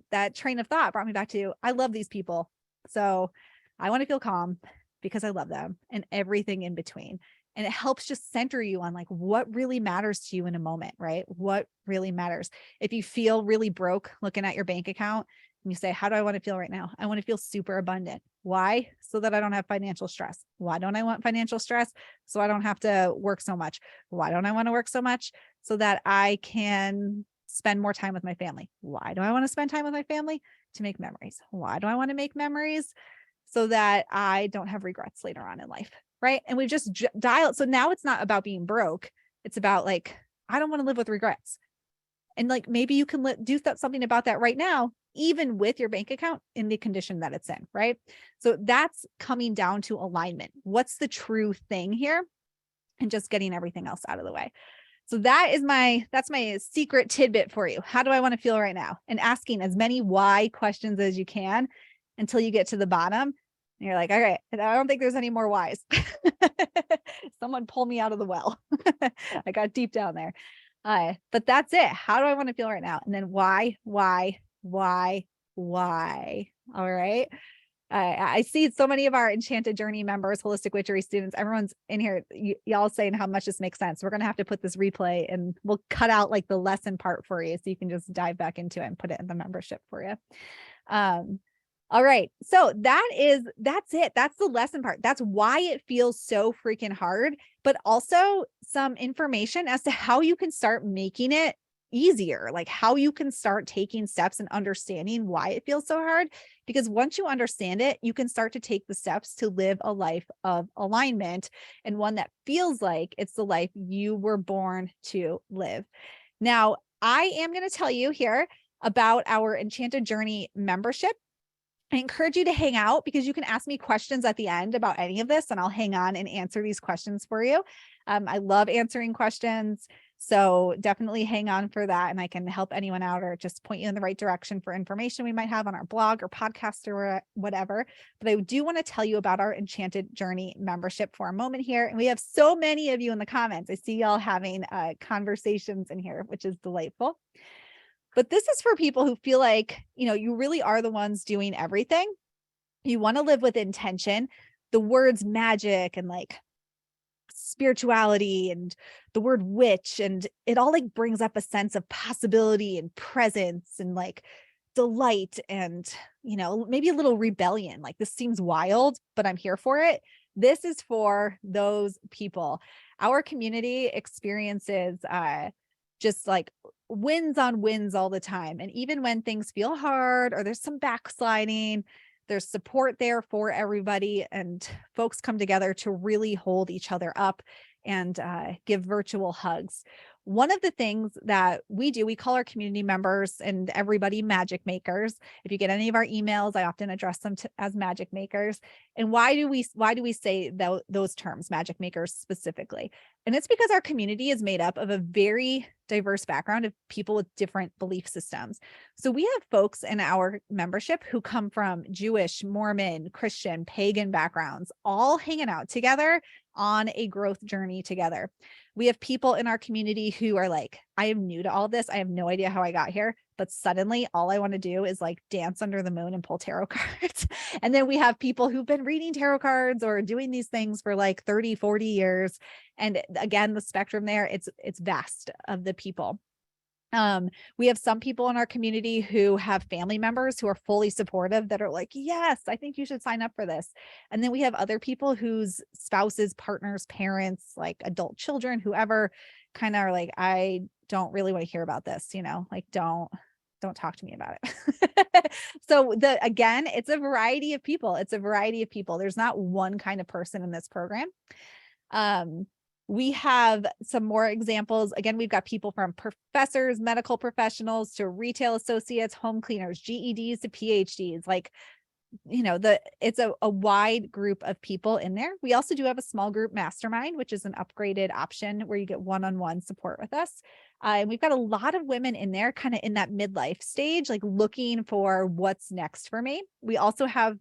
that train of thought brought me back to, I love these people. So I want to feel calm because I love them and everything in between. And it helps just center you on like what really matters to you in a moment, right? What really matters. If you feel really broke looking at your bank account and you say, how do I want to feel right now? I want to feel super abundant. Why? So that I don't have financial stress. Why don't I want financial stress? So I don't have to work so much. Why don't I want to work so much? So that I can spend more time with my family. Why do I want to spend time with my family? To make memories. Why do I want to make memories? So that I don't have regrets later on in life, right? And we've just dialed. So now it's not about being broke. It's about like, I don't want to live with regrets. And like, maybe you can do something about that right now, even with your bank account in the condition that it's in, right? So that's coming down to alignment. What's the true thing here? And just getting everything else out of the way. So that's my secret tidbit for you. How do I want to feel right now? And asking as many why questions as you can until you get to the bottom. And you're like, all right, I don't think there's any more whys. Someone pull me out of the well. I got deep down there. But that's it. How do I want to feel right now? And then why? All right. I see so many of our Enchanted Journey members, Holistic Witchery students, everyone's in here, y'all saying how much this makes sense. We're going to have to put this replay and we'll cut out like the lesson part for you so you can just dive back into it and put it in the membership for you. All right. So that's it. That's the lesson part. That's why it feels so freaking hard, but also some information as to how you can start making it easier, like how you can start taking steps and understanding why it feels so hard. Because once you understand it, you can start to take the steps to live a life of alignment, and one that feels like it's the life you were born to live. Now, I am going to tell you here about our Enchanted Journey membership. I encourage you to hang out because you can ask me questions at the end about any of this, and I'll hang on and answer these questions for you. I love answering questions. So definitely hang on for that, and I can help anyone out or just point you in the right direction for information we might have on our blog or podcast or whatever. But I do want to tell you about our Enchanted Journey membership for a moment here. And we have so many of you in the comments. I see y'all having conversations in here, which is delightful. But this is for people who feel like, you really are the ones doing everything. You want to live with intention. The words magic and like spirituality and the word witch, and it all like brings up a sense of possibility and presence and like delight and, maybe a little rebellion. Like, this seems wild, but I'm here for it. This is for those people. Our community experiences just like wins on wins all the time. And even when things feel hard or there's some backsliding, there's support there for everybody, and folks come together to really hold each other up and give virtual hugs. One of the things that we do, we call our community members and everybody magic makers. If you get any of our emails, I often address them as magic makers. And why do we say those terms, magic makers specifically? And it's because our community is made up of a very diverse background of people with different belief systems. So we have folks in our membership who come from Jewish, Mormon, Christian, pagan backgrounds, all hanging out together on a growth journey together. We have people in our community who are like, I am new to all this. I have no idea how I got here, but suddenly all I want to do is like dance under the moon and pull tarot cards. And then we have people who've been reading tarot cards or doing these things for like 30, 40 years. And again, the spectrum there, it's vast of the people. We have some people in our community who have family members who are fully supportive that are like, yes, I think you should sign up for this. And then we have other people whose spouses, partners, parents, like adult children, whoever kind of are like, I don't really want to hear about this, like don't talk to me about it. So again, it's a variety of people. There's not one kind of person in this program. We have some more examples. Again, we've got people from professors, medical professionals to retail associates, home cleaners, GEDs to PhDs. Like, it's a wide group of people in there. We also do have a small group mastermind, which is an upgraded option where you get one-on-one support with us. And we've got a lot of women in there kind of in that midlife stage, like looking for what's next for me. We also have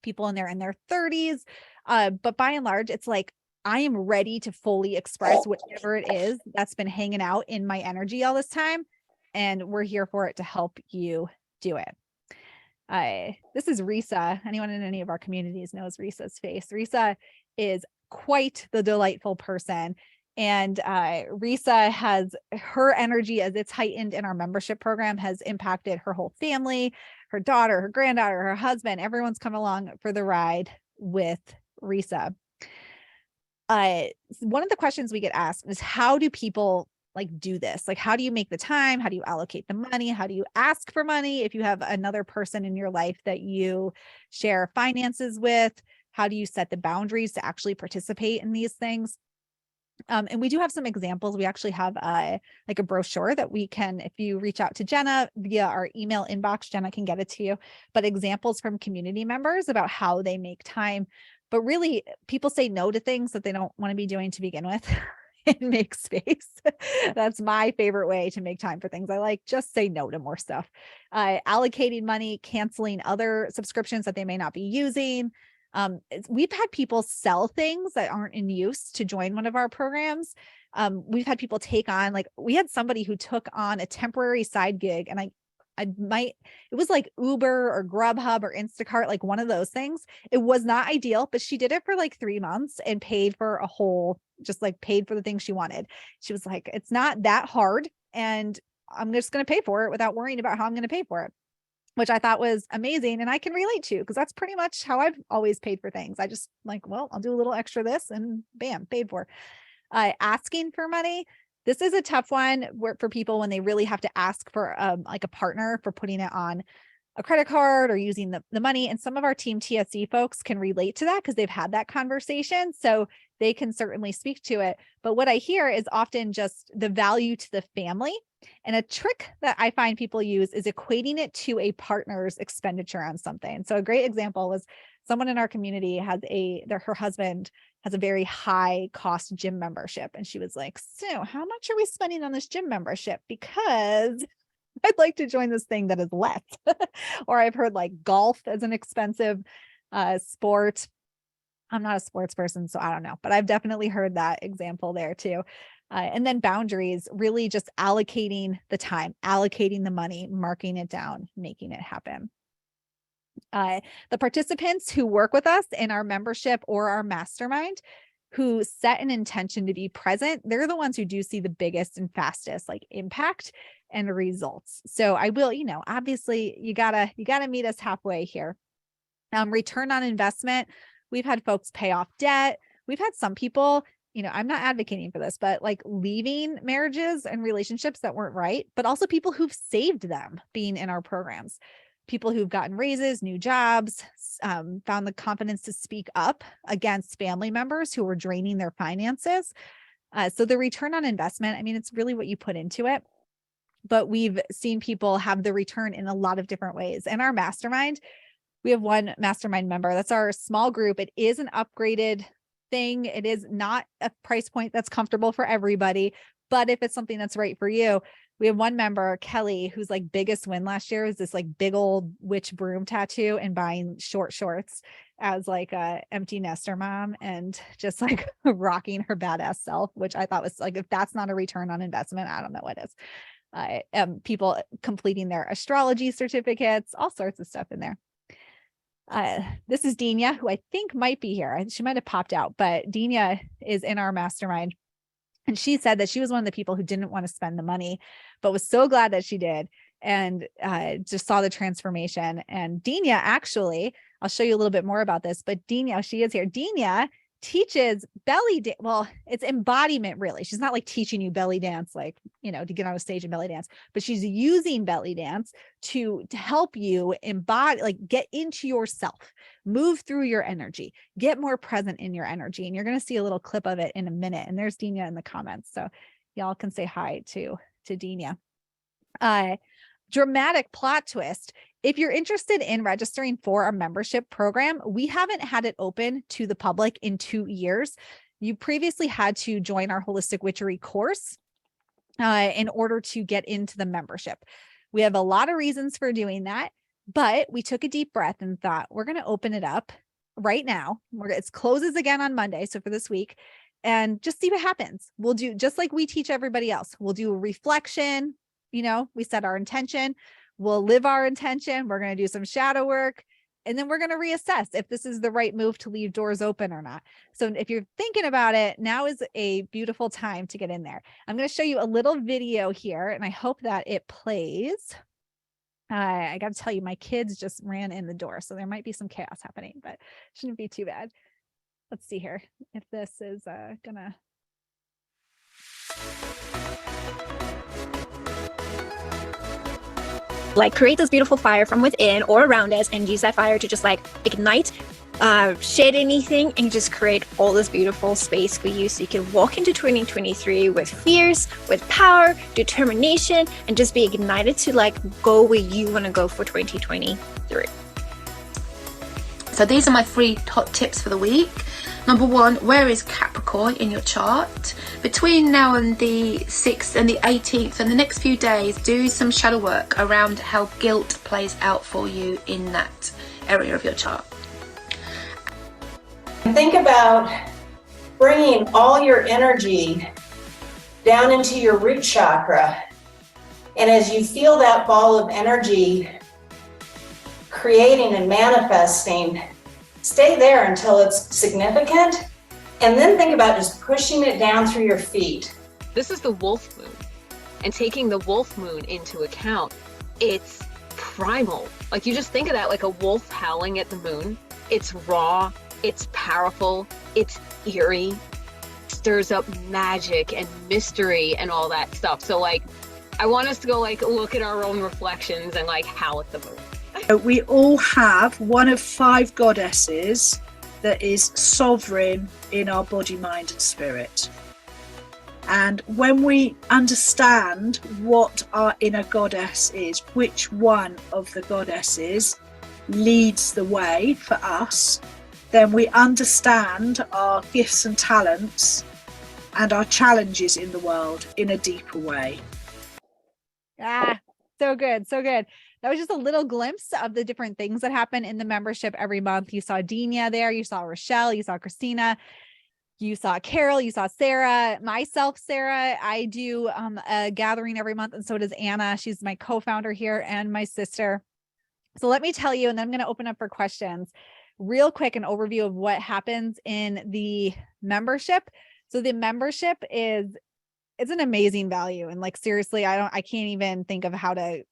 people in there in their 30s. But by and large, it's like, I am ready to fully express whatever it is that's been hanging out in my energy all this time. And we're here for it to help you do it. This is Risa. Anyone in any of our communities knows Risa's face. Risa is quite the delightful person. And Risa has her energy, as it's heightened in our membership program, has impacted her whole family, her daughter, her granddaughter, her husband. Everyone's come along for the ride with Risa. One of the questions we get asked is, how do people like do this? Like, how do you make the time? How do you allocate the money? How do you ask for money? If you have another person in your life that you share finances with, how do you set the boundaries to actually participate in these things? And we do have some examples. We actually have like a brochure that we can, if you reach out to Jenna via our email inbox, Jenna can get it to you, but examples from community members about how they make time. But really, people say no to things that they don't want to be doing to begin with and make space. That's my favorite way to make time for things I like. Just say no to more stuff. Allocating money, canceling other subscriptions that they may not be using. We've had people sell things that aren't in use to join one of our programs. We've had people take on, like, we had somebody who took on a temporary side gig, and it was like Uber or Grubhub or Instacart, like one of those things. It was not ideal, but she did it for like 3 months and paid for paid for the things she wanted. She was like, it's not that hard, and I'm just going to pay for it without worrying about how I'm going to pay for it, which I thought was amazing. And I can relate to, because that's pretty much how I've always paid for things. I just like, well, I'll do a little extra this and bam, paid for. Asking for money. This is a tough one for people when they really have to ask for like a partner for putting it on a credit card or using the money. And some of our Team TSC folks can relate to that because they've had that conversation. So they can certainly speak to it. But what I hear is often just the value to the family. And a trick that I find people use is equating it to a partner's expenditure on something. So a great example was someone in our community has her husband has a very high cost gym membership. And she was like, so how much are we spending on this gym membership? Because I'd like to join this thing that is less. Or I've heard like golf as an expensive sport. I'm not a sports person, so I don't know, but I've definitely heard that example there too. And then boundaries, really just allocating the time, allocating the money, marking it down, making it happen. The participants who work with us in our membership or our mastermind, who set an intention to be present, they're the ones who do see the biggest and fastest like impact and results. So I will, obviously you gotta meet us halfway here. Return on investment. We've had folks pay off debt. We've had some people, I'm not advocating for this, but like leaving marriages and relationships that weren't right, but also people who've saved them being in our programs. People who've gotten raises, new jobs, found the confidence to speak up against family members who were draining their finances. So the return on investment, it's really what you put into it. But we've seen people have the return in a lot of different ways. In our mastermind, we have one mastermind member. That's our small group. It is an upgraded thing. It is not a price point that's comfortable for everybody. But if it's something that's right for you, we have one member, Kelly, whose like biggest win last year was this like big old witch broom tattoo and buying short shorts as like a empty nester mom and just like rocking her badass self, which I thought was like, if that's not a return on investment, I don't know what is. People completing their astrology certificates, all sorts of stuff in there. This is Dina, who I think might be here. She might have popped out, but Dina is in our mastermind. And she said that she was one of the people who didn't want to spend the money, but was so glad that she did and just saw the transformation. And Dina, actually, I'll show you a little bit more about this, but Dina, she is here. Dina teaches belly dance. Well, it's embodiment, really. She's not like teaching you belly dance, like, to get on a stage and belly dance, but she's using belly dance to help you embody, like get into yourself, move through your energy, get more present in your energy. And you're going to see a little clip of it in a minute. And there's Dina in the comments. So y'all can say hi to Dina. Dramatic plot twist. If you're interested in registering for our membership program, we haven't had it open to the public in 2 years. You previously had to join our Holistic Witchery course in order to get into the membership. We have a lot of reasons for doing that, but we took a deep breath and thought, we're going to open it up right now. It closes again on Monday. So for this week, and just see what happens. We'll do just like we teach everybody else. We'll do a reflection. We set our intention. We'll live our intention. We're going to do some shadow work. And then we're going to reassess if this is the right move to leave doors open or not. So if you're thinking about it, now is a beautiful time to get in there. I'm going to show you a little video here, and I hope that it plays. I got to tell you, my kids just ran in the door, so there might be some chaos happening, but shouldn't be too bad. Let's see here if this is gonna. Like create this beautiful fire from within or around us and use that fire to just like ignite, shed anything and just create all this beautiful space for you so you can walk into 2023 with fierce, with power, determination, and just be ignited to like go where you want to go for 2023. So these are my 3 top tips for the week. Number 1, where is Capricorn in your chart? Between now and the 6th and the 18th and the next few days, do some shadow work around how guilt plays out for you in that area of your chart. Think about bringing all your energy down into your root chakra. And as you feel that ball of energy creating and manifesting, stay there until it's significant, and then think about just pushing it down through your feet. This is the wolf moon, and taking the wolf moon into account, it's primal. Like you just think of that like a wolf howling at the moon. It's raw, it's powerful, it's eerie. stirs up magic and mystery and all that stuff. So like, I want us to go like look at our own reflections and like howl at the moon. We all have one of 5 goddesses that is sovereign in our body, mind, and spirit. And when we understand what our inner goddess is, which one of the goddesses leads the way for us, then we understand our gifts and talents and our challenges in the world in a deeper way. Ah, so good. So good. That was just a little glimpse of the different things that happen in the membership every month. You saw Dina there, you saw Rochelle, you saw Christina, you saw Carol, you saw Sarah, myself, Sarah. I do a gathering every month, and so does Anna. She's my co-founder here, and my sister. So let me tell you, and then I'm going to open up for questions. Real quick, an overview of what happens in the membership. So the membership it's an amazing value. And like, seriously, I can't even think of how to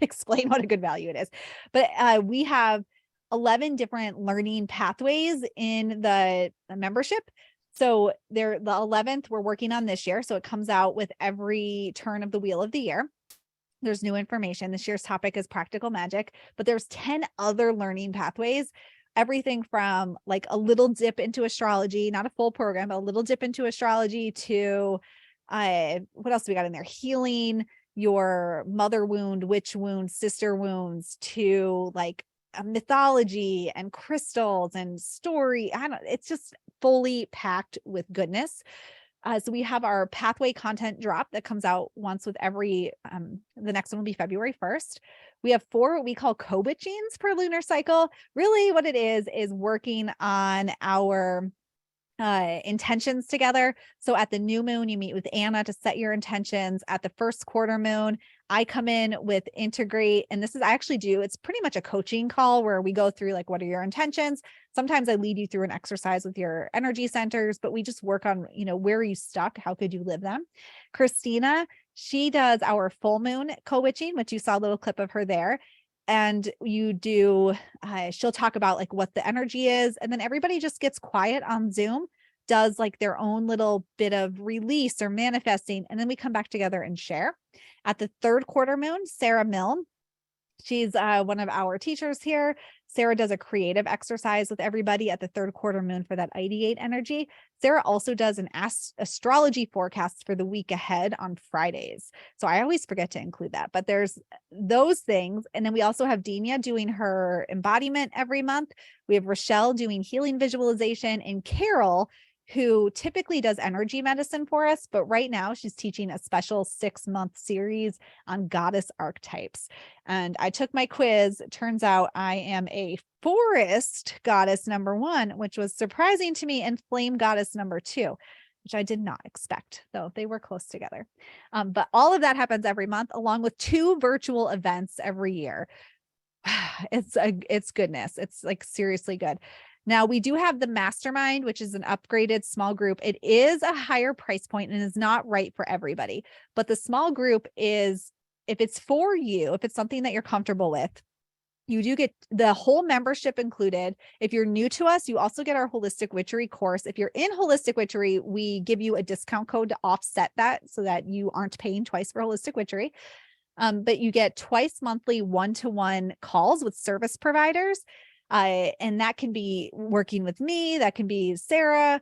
explain what a good value it is. But we have 11 different learning pathways in the membership. So the 11th we're working on this year. So it comes out with every turn of the wheel of the year. There's new information. This year's topic is practical magic, but there's 10 other learning pathways. Everything from like a little dip into astrology, not a full program, but a little dip into astrology, to what else do we got in there? Healing your mother wound, witch wound, sister wounds, to like mythology and crystals and story. It's just fully packed with goodness. So we have our pathway content drop that comes out once with every, the next one will be February 1st. We have 4 what we call co-witchings per lunar cycle. Really what it is working on our intentions together. So at the new moon, you meet with Anna to set your intentions. At the first quarter moon, I come in with integrate. And this is, I actually do, it's pretty much a coaching call where we go through like, what are your intentions? Sometimes I lead you through an exercise with your energy centers, but we just work on, where are you stuck? How could you live them? Christina, she does our full moon co-witching, which you saw a little clip of her there. And you do, she'll talk about like what the energy is. And then everybody just gets quiet on Zoom, does like their own little bit of release or manifesting. And then we come back together and share. At the third quarter moon, Sarah Milne, she's one of our teachers here. Sarah does a creative exercise with everybody at the third quarter moon for that ideate energy. Sarah also does an astrology forecast for the week ahead on Fridays. So I always forget to include that, but there's those things. And then we also have Dina doing her embodiment every month. We have Rochelle doing healing visualization, and Carol, who typically does energy medicine for us, but right now she's teaching a special 6-month series on goddess archetypes. And I took my quiz. It turns out I am a forest goddess number 1, which was surprising to me, and flame goddess number 2, which I did not expect, though they were close together. But all of that happens every month, along with 2 virtual events every year. It's goodness. It's like seriously good. Now we do have the mastermind, which is an upgraded small group. It is a higher price point and is not right for everybody, but the small group is, if it's for you, if it's something that you're comfortable with, you do get the whole membership included. If you're new to us, you also get our holistic witchery course. If you're in holistic witchery, we give you a discount code to offset that so that you aren't paying twice for holistic witchery. But you get twice monthly one-to-one calls with service providers. And that can be working with me. That can be Sarah.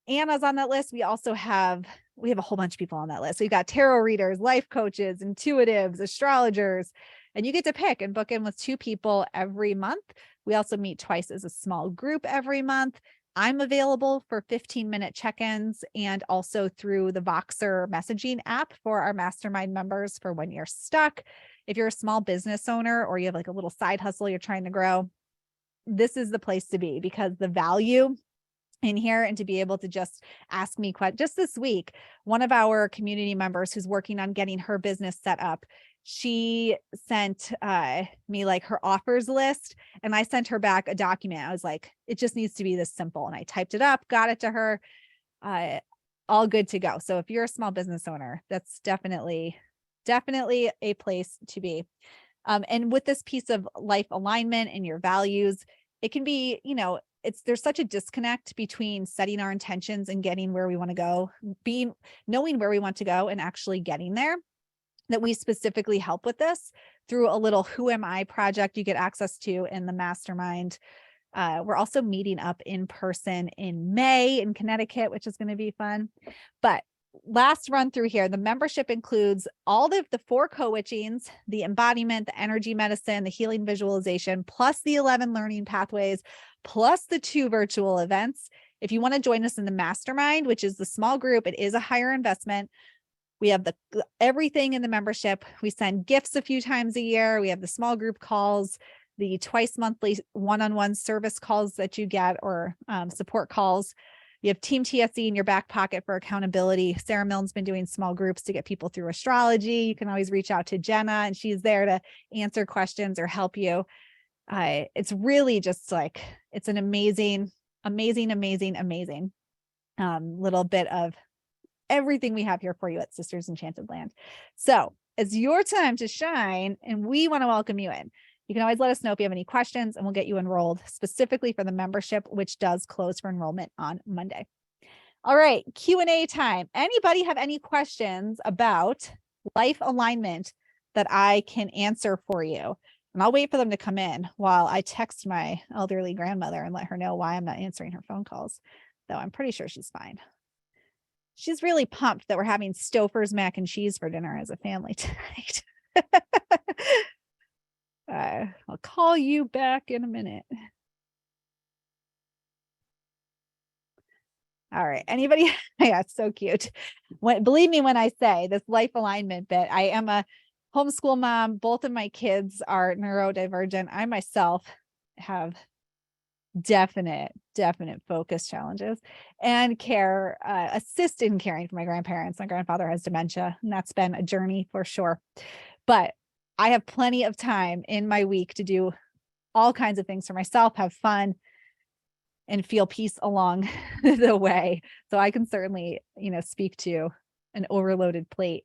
Anna's on that list. We have a whole bunch of people on that list. So you've got tarot readers, life coaches, intuitives, astrologers, and you get to pick and book in with 2 people every month. We also meet twice as a small group every month. I'm available for 15-minute check-ins, and also through the Voxer messaging app for our mastermind members for when you're stuck. If you're a small business owner or you have like a little side hustle you're trying to grow, this is the place to be, because the value in here, and to be able to just ask me questions. Just this week, one of our community members who's working on getting her business set up, she sent me like her offers list, and I sent her back a document. I was like, it just needs to be this simple. And I typed it up, got it to her, all good to go. So if you're a small business owner, that's definitely a place to be. And with this piece of life alignment and your values, it can be, there's such a disconnect between setting our intentions and getting where we want to go, knowing where we want to go and actually getting there, that we specifically help with this through a little Who Am I project you get access to in the mastermind. We're also meeting up in person in May in Connecticut, which is going to be fun. But last run through here, the membership includes all of the 4 co-witchings, the embodiment, the energy medicine, the healing visualization, plus the 11 learning pathways, plus the 2 virtual events. If you want to join us in the mastermind, which is the small group, it is a higher investment. We have everything in the membership. We send gifts a few times a year. We have the small group calls, the twice monthly one-on-one service calls that you get, or support calls. You have Team TSE in your back pocket for accountability. Sarah Milne's been doing small groups to get people through astrology. You can always reach out to Jenna, and she's there to answer questions or help you. It's really just like, it's an amazing little bit of everything we have here for you at Sisters Enchanted Land. So it's your time to shine, and we want to welcome you in. You can always let us know if you have any questions, and we'll get you enrolled specifically for the membership, which does close for enrollment on Monday. All right, Q&A time. Anybody have any questions about life alignment that I can answer for you? And I'll wait for them to come in while I text my elderly grandmother and let her know why I'm not answering her phone calls, though I'm pretty sure she's fine. She's really pumped that we're having Stouffer's mac and cheese for dinner as a family tonight. I'll call you back in a minute. All right. Anybody? Yeah, it's so cute. Believe me when I say this life alignment bit, I am a homeschool mom. Both of my kids are neurodivergent. I myself have definite focus challenges and assist in caring for my grandparents. My grandfather has dementia, and that's been a journey for sure. But I have plenty of time in my week to do all kinds of things for myself, have fun, and feel peace along the way. So I can certainly, speak to an overloaded plate.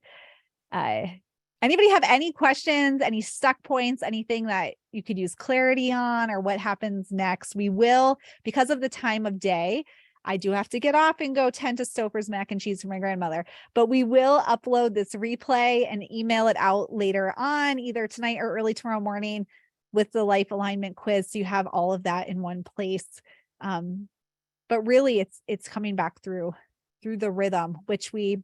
Anybody have any questions, any stuck points, anything that you could use clarity on, or what happens next? We will, because of the time of day, I do have to get off and go tend to Stouffer's mac and cheese for my grandmother, but we will upload this replay and email it out later on, either tonight or early tomorrow morning, with the life alignment quiz. So you have all of that in one place. But really it's coming back through the rhythm, which we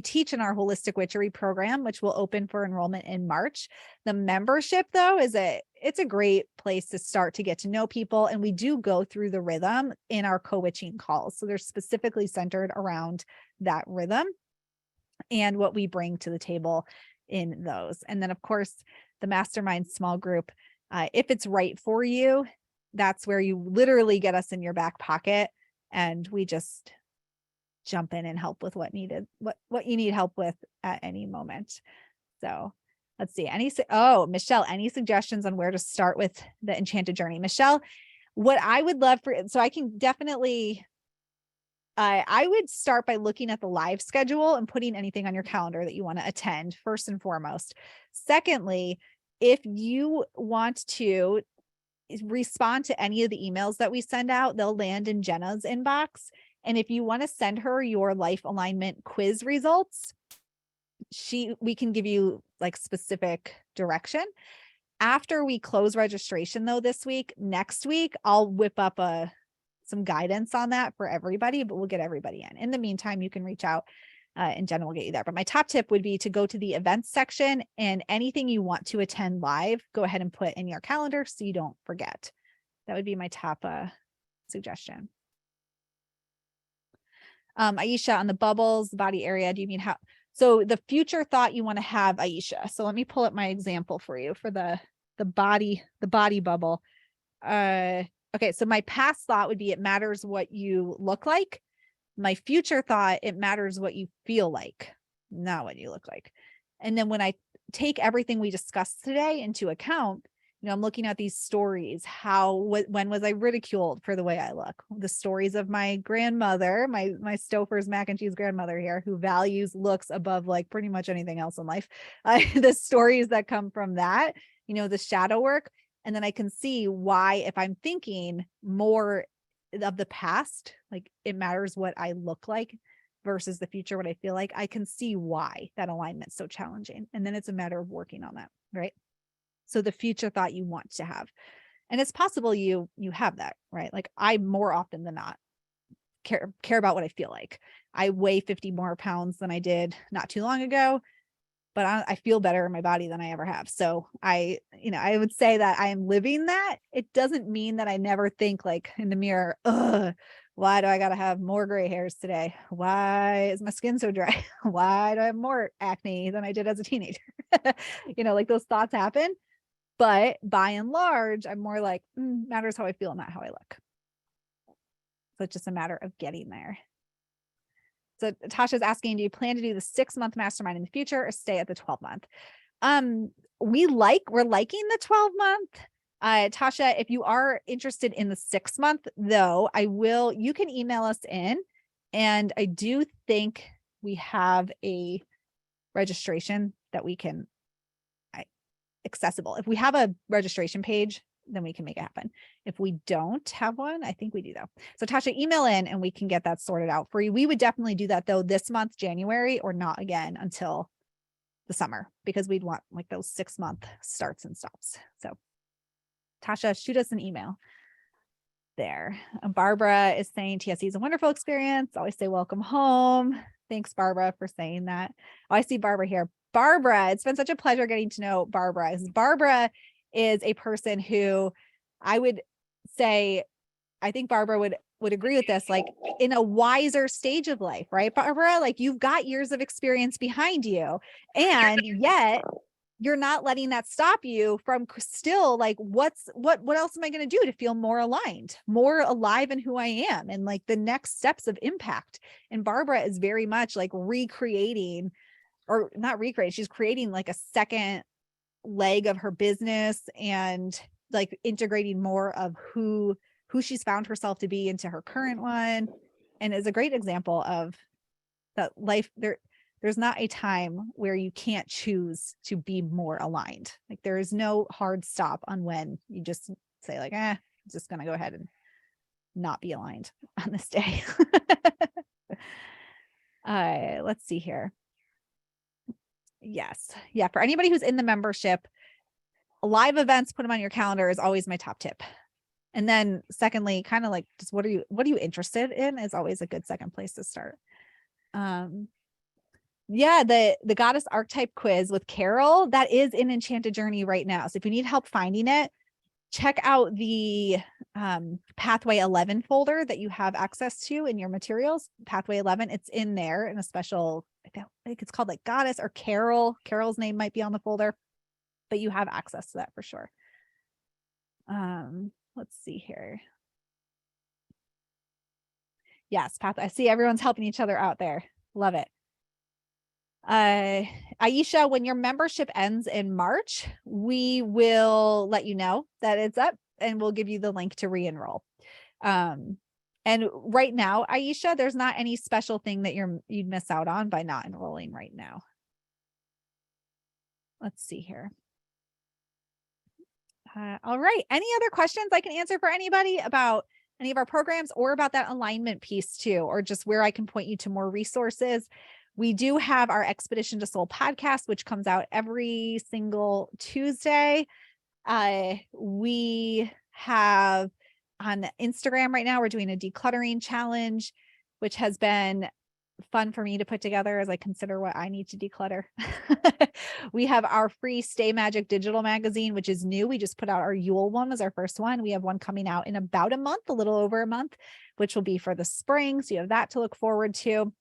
teach in our holistic witchery program, which will open for enrollment in March. The membership, though, it's a great place to start to get to know people. And we do go through the rhythm in our co-witching calls. So they're specifically centered around that rhythm and what we bring to the table in those. And then, of course, the mastermind small group, if it's right for you, that's where you literally get us in your back pocket, and we just jump in and help with what you need help with at any moment. So let's see. Michelle, any suggestions on where to start with the Enchanted Journey? Michelle, what I would love so I can definitely, I would start by looking at the live schedule and putting anything on your calendar that you want to attend, first and foremost. Secondly, if you want to respond to any of the emails that we send out, they'll land in Jenna's inbox. And if you want to send her your life alignment quiz results, we can give you like specific direction. After we close registration, though, next week, I'll whip up some guidance on that for everybody, but we'll get everybody in. In the meantime, you can reach out and Jenna will get you there. But my top tip would be to go to the events section, and anything you want to attend live, go ahead and put in your calendar so you don't forget. That would be my top suggestion. Aisha, on the bubbles, the body area, do you mean how? So the future thought you want to have, Aisha. So let me pull up my example for you for the body bubble. Okay, so my past thought would be it matters what you look like. My future thought, it matters what you feel like, not what you look like. And then when I take everything we discussed today into account, I'm looking at these stories. When was I ridiculed for the way I look? The stories of my grandmother, my Stouffer's mac and cheese grandmother here, who values looks above like pretty much anything else in life. The stories that come from that, the shadow work. And then I can see why, if I'm thinking more of the past, like it matters what I look like versus the future, what I feel like, I can see why that alignment's so challenging. And then it's a matter of working on that, right? So the future thought you want to have. And it's possible you have that, right? Like I more often than not care about what I feel like. I weigh 50 more pounds than I did not too long ago, but I feel better in my body than I ever have. So I would say that I am living that. It doesn't mean that I never think like in the mirror, why do I got to have more gray hairs today? Why is my skin so dry? Why do I have more acne than I did as a teenager? Like those thoughts happen. But by and large, I'm more like, matters how I feel, not how I look. So it's just a matter of getting there. So Tasha's asking, do you plan to do the 6-month mastermind in the future or stay at the 12-month? We're liking the 12-month. Tasha, if you are interested in the 6-month though, you can email us in, and I do think we have a registration that we can accessible. If we have a registration page, then we can make it happen. If we don't have one, I think we do though. So Tasha, email in and we can get that sorted out for you. We would definitely do that though this month, January, or not again until the summer, because we'd want like those 6-month starts and stops. So Tasha, shoot us an email there. Barbara is saying TSC is a wonderful experience. Always say welcome home. Thanks, Barbara, for saying that. Oh, I see Barbara here. Barbara, it's been such a pleasure getting to know Barbara. Barbara is a person who I would say, I think Barbara would agree with this, like in a wiser stage of life, right, Barbara? Like you've got years of experience behind you, and yet you're not letting that stop you from still like, what else am I going to do to feel more aligned, more alive in who I am, and like the next steps of impact. And Barbara is very much like recreating, or not recreate, she's creating like a second leg of her business and like integrating more of who she's found herself to be into her current one, and is a great example of that life. There's not a time where you can't choose to be more aligned. Like there is no hard stop on when you just say like, I'm just going to go ahead and not be aligned on this day. Let's see here. Yes. Yeah. For anybody who's in the membership, live events, put them on your calendar is always my top tip. And then secondly, kind of like just what are you interested in is always a good second place to start. Yeah, the goddess archetype quiz with Carol, that is in Enchanted Journey right now. So if you need help finding it, check out the Pathway 11 folder that you have access to in your materials. Pathway 11, it's in there in a special, I think it's called like Goddess or Carol. Carol's name might be on the folder, but you have access to that for sure. Let's see here. Yes, Pathway. I see everyone's helping each other out there. Love it. Aisha, when your membership ends in March, we will let you know that it's up, and we'll give you the link to re-enroll. And right now, Aisha, there's not any special thing that you'd miss out on by not enrolling right now. Let's see here. All right. Any other questions I can answer for anybody about any of our programs, or about that alignment piece too, or just where I can point you to more resources? We do have our Expedition to Soul podcast, which comes out every single Tuesday. We have on Instagram right now, we're doing a decluttering challenge, which has been fun for me to put together as I consider what I need to declutter. We have our free Stay Magic digital magazine, which is new. We just put out our Yule one as our first one. We have one coming out in about a month, a little over a month, which will be for the spring. So you have that to look forward to.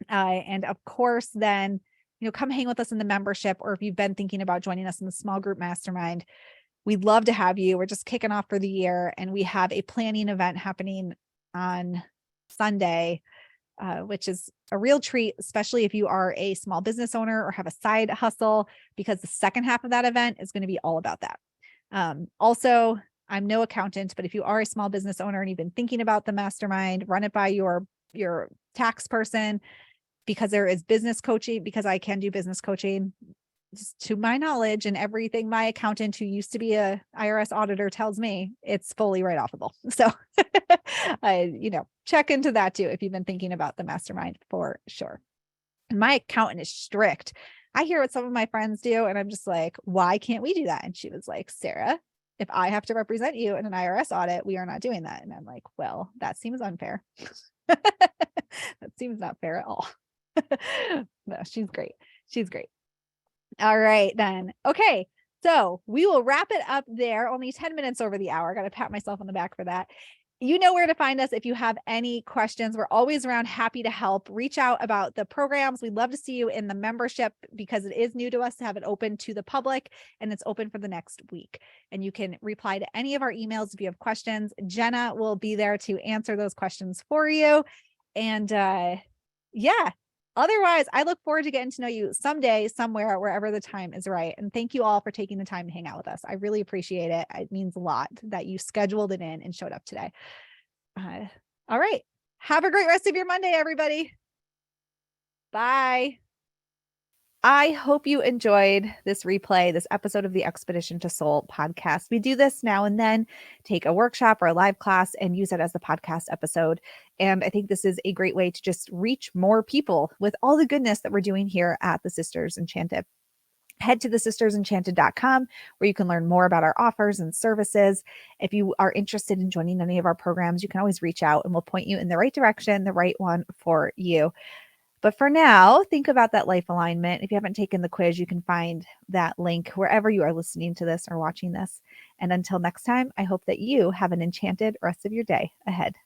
And of course, then, come hang with us in the membership, or if you've been thinking about joining us in the small group mastermind, we'd love to have you. We're just kicking off for the year, and we have a planning event happening on Sunday, which is a real treat, especially if you are a small business owner or have a side hustle, because the second half of that event is going to be all about that. Also, I'm no accountant, but if you are a small business owner and you've been thinking about the mastermind, run it by your tax person, because there is business coaching, because I can do business coaching. just to my knowledge and everything my accountant who used to be a IRS auditor tells me, it's fully write-offable. So check into that too if you've been thinking about the mastermind for sure. And my accountant is strict. I hear what some of my friends do and I'm just like, why can't we do that? And she was like, Sarah, if I have to represent you in an IRS audit, we are not doing that. And I'm like, well, that seems unfair. That seems not fair at all. No, she's great. She's great. All right, then. Okay. So we will wrap it up there. Only 10 minutes over the hour. Got to pat myself on the back for that. You know where to find us if you have any questions. We're always around, happy to help. Reach out about the programs. We'd love to see you in the membership because it is new to us to have it open to the public, and it's open for the next week. And you can reply to any of our emails if you have questions. Jenna will be there to answer those questions for you. And otherwise, I look forward to getting to know you someday, somewhere, wherever the time is right. And thank you all for taking the time to hang out with us. I really appreciate it. It means a lot that you scheduled it in and showed up today. All right. Have a great rest of your Monday, everybody. Bye. I hope you enjoyed this replay, this episode of the Expedition to Soul podcast. We do this now and then, take a workshop or a live class and use it as the podcast episode. And I think this is a great way to just reach more people with all the goodness that we're doing here at the Sisters Enchanted. Head to thesistersenchanted.com where you can learn more about our offers and services. If you are interested in joining any of our programs, you can always reach out and we'll point you in the right direction, the right one for you. But for now, think about that life alignment. If you haven't taken the quiz, you can find that link wherever you are listening to this or watching this. And until next time, I hope that you have an enchanted rest of your day ahead.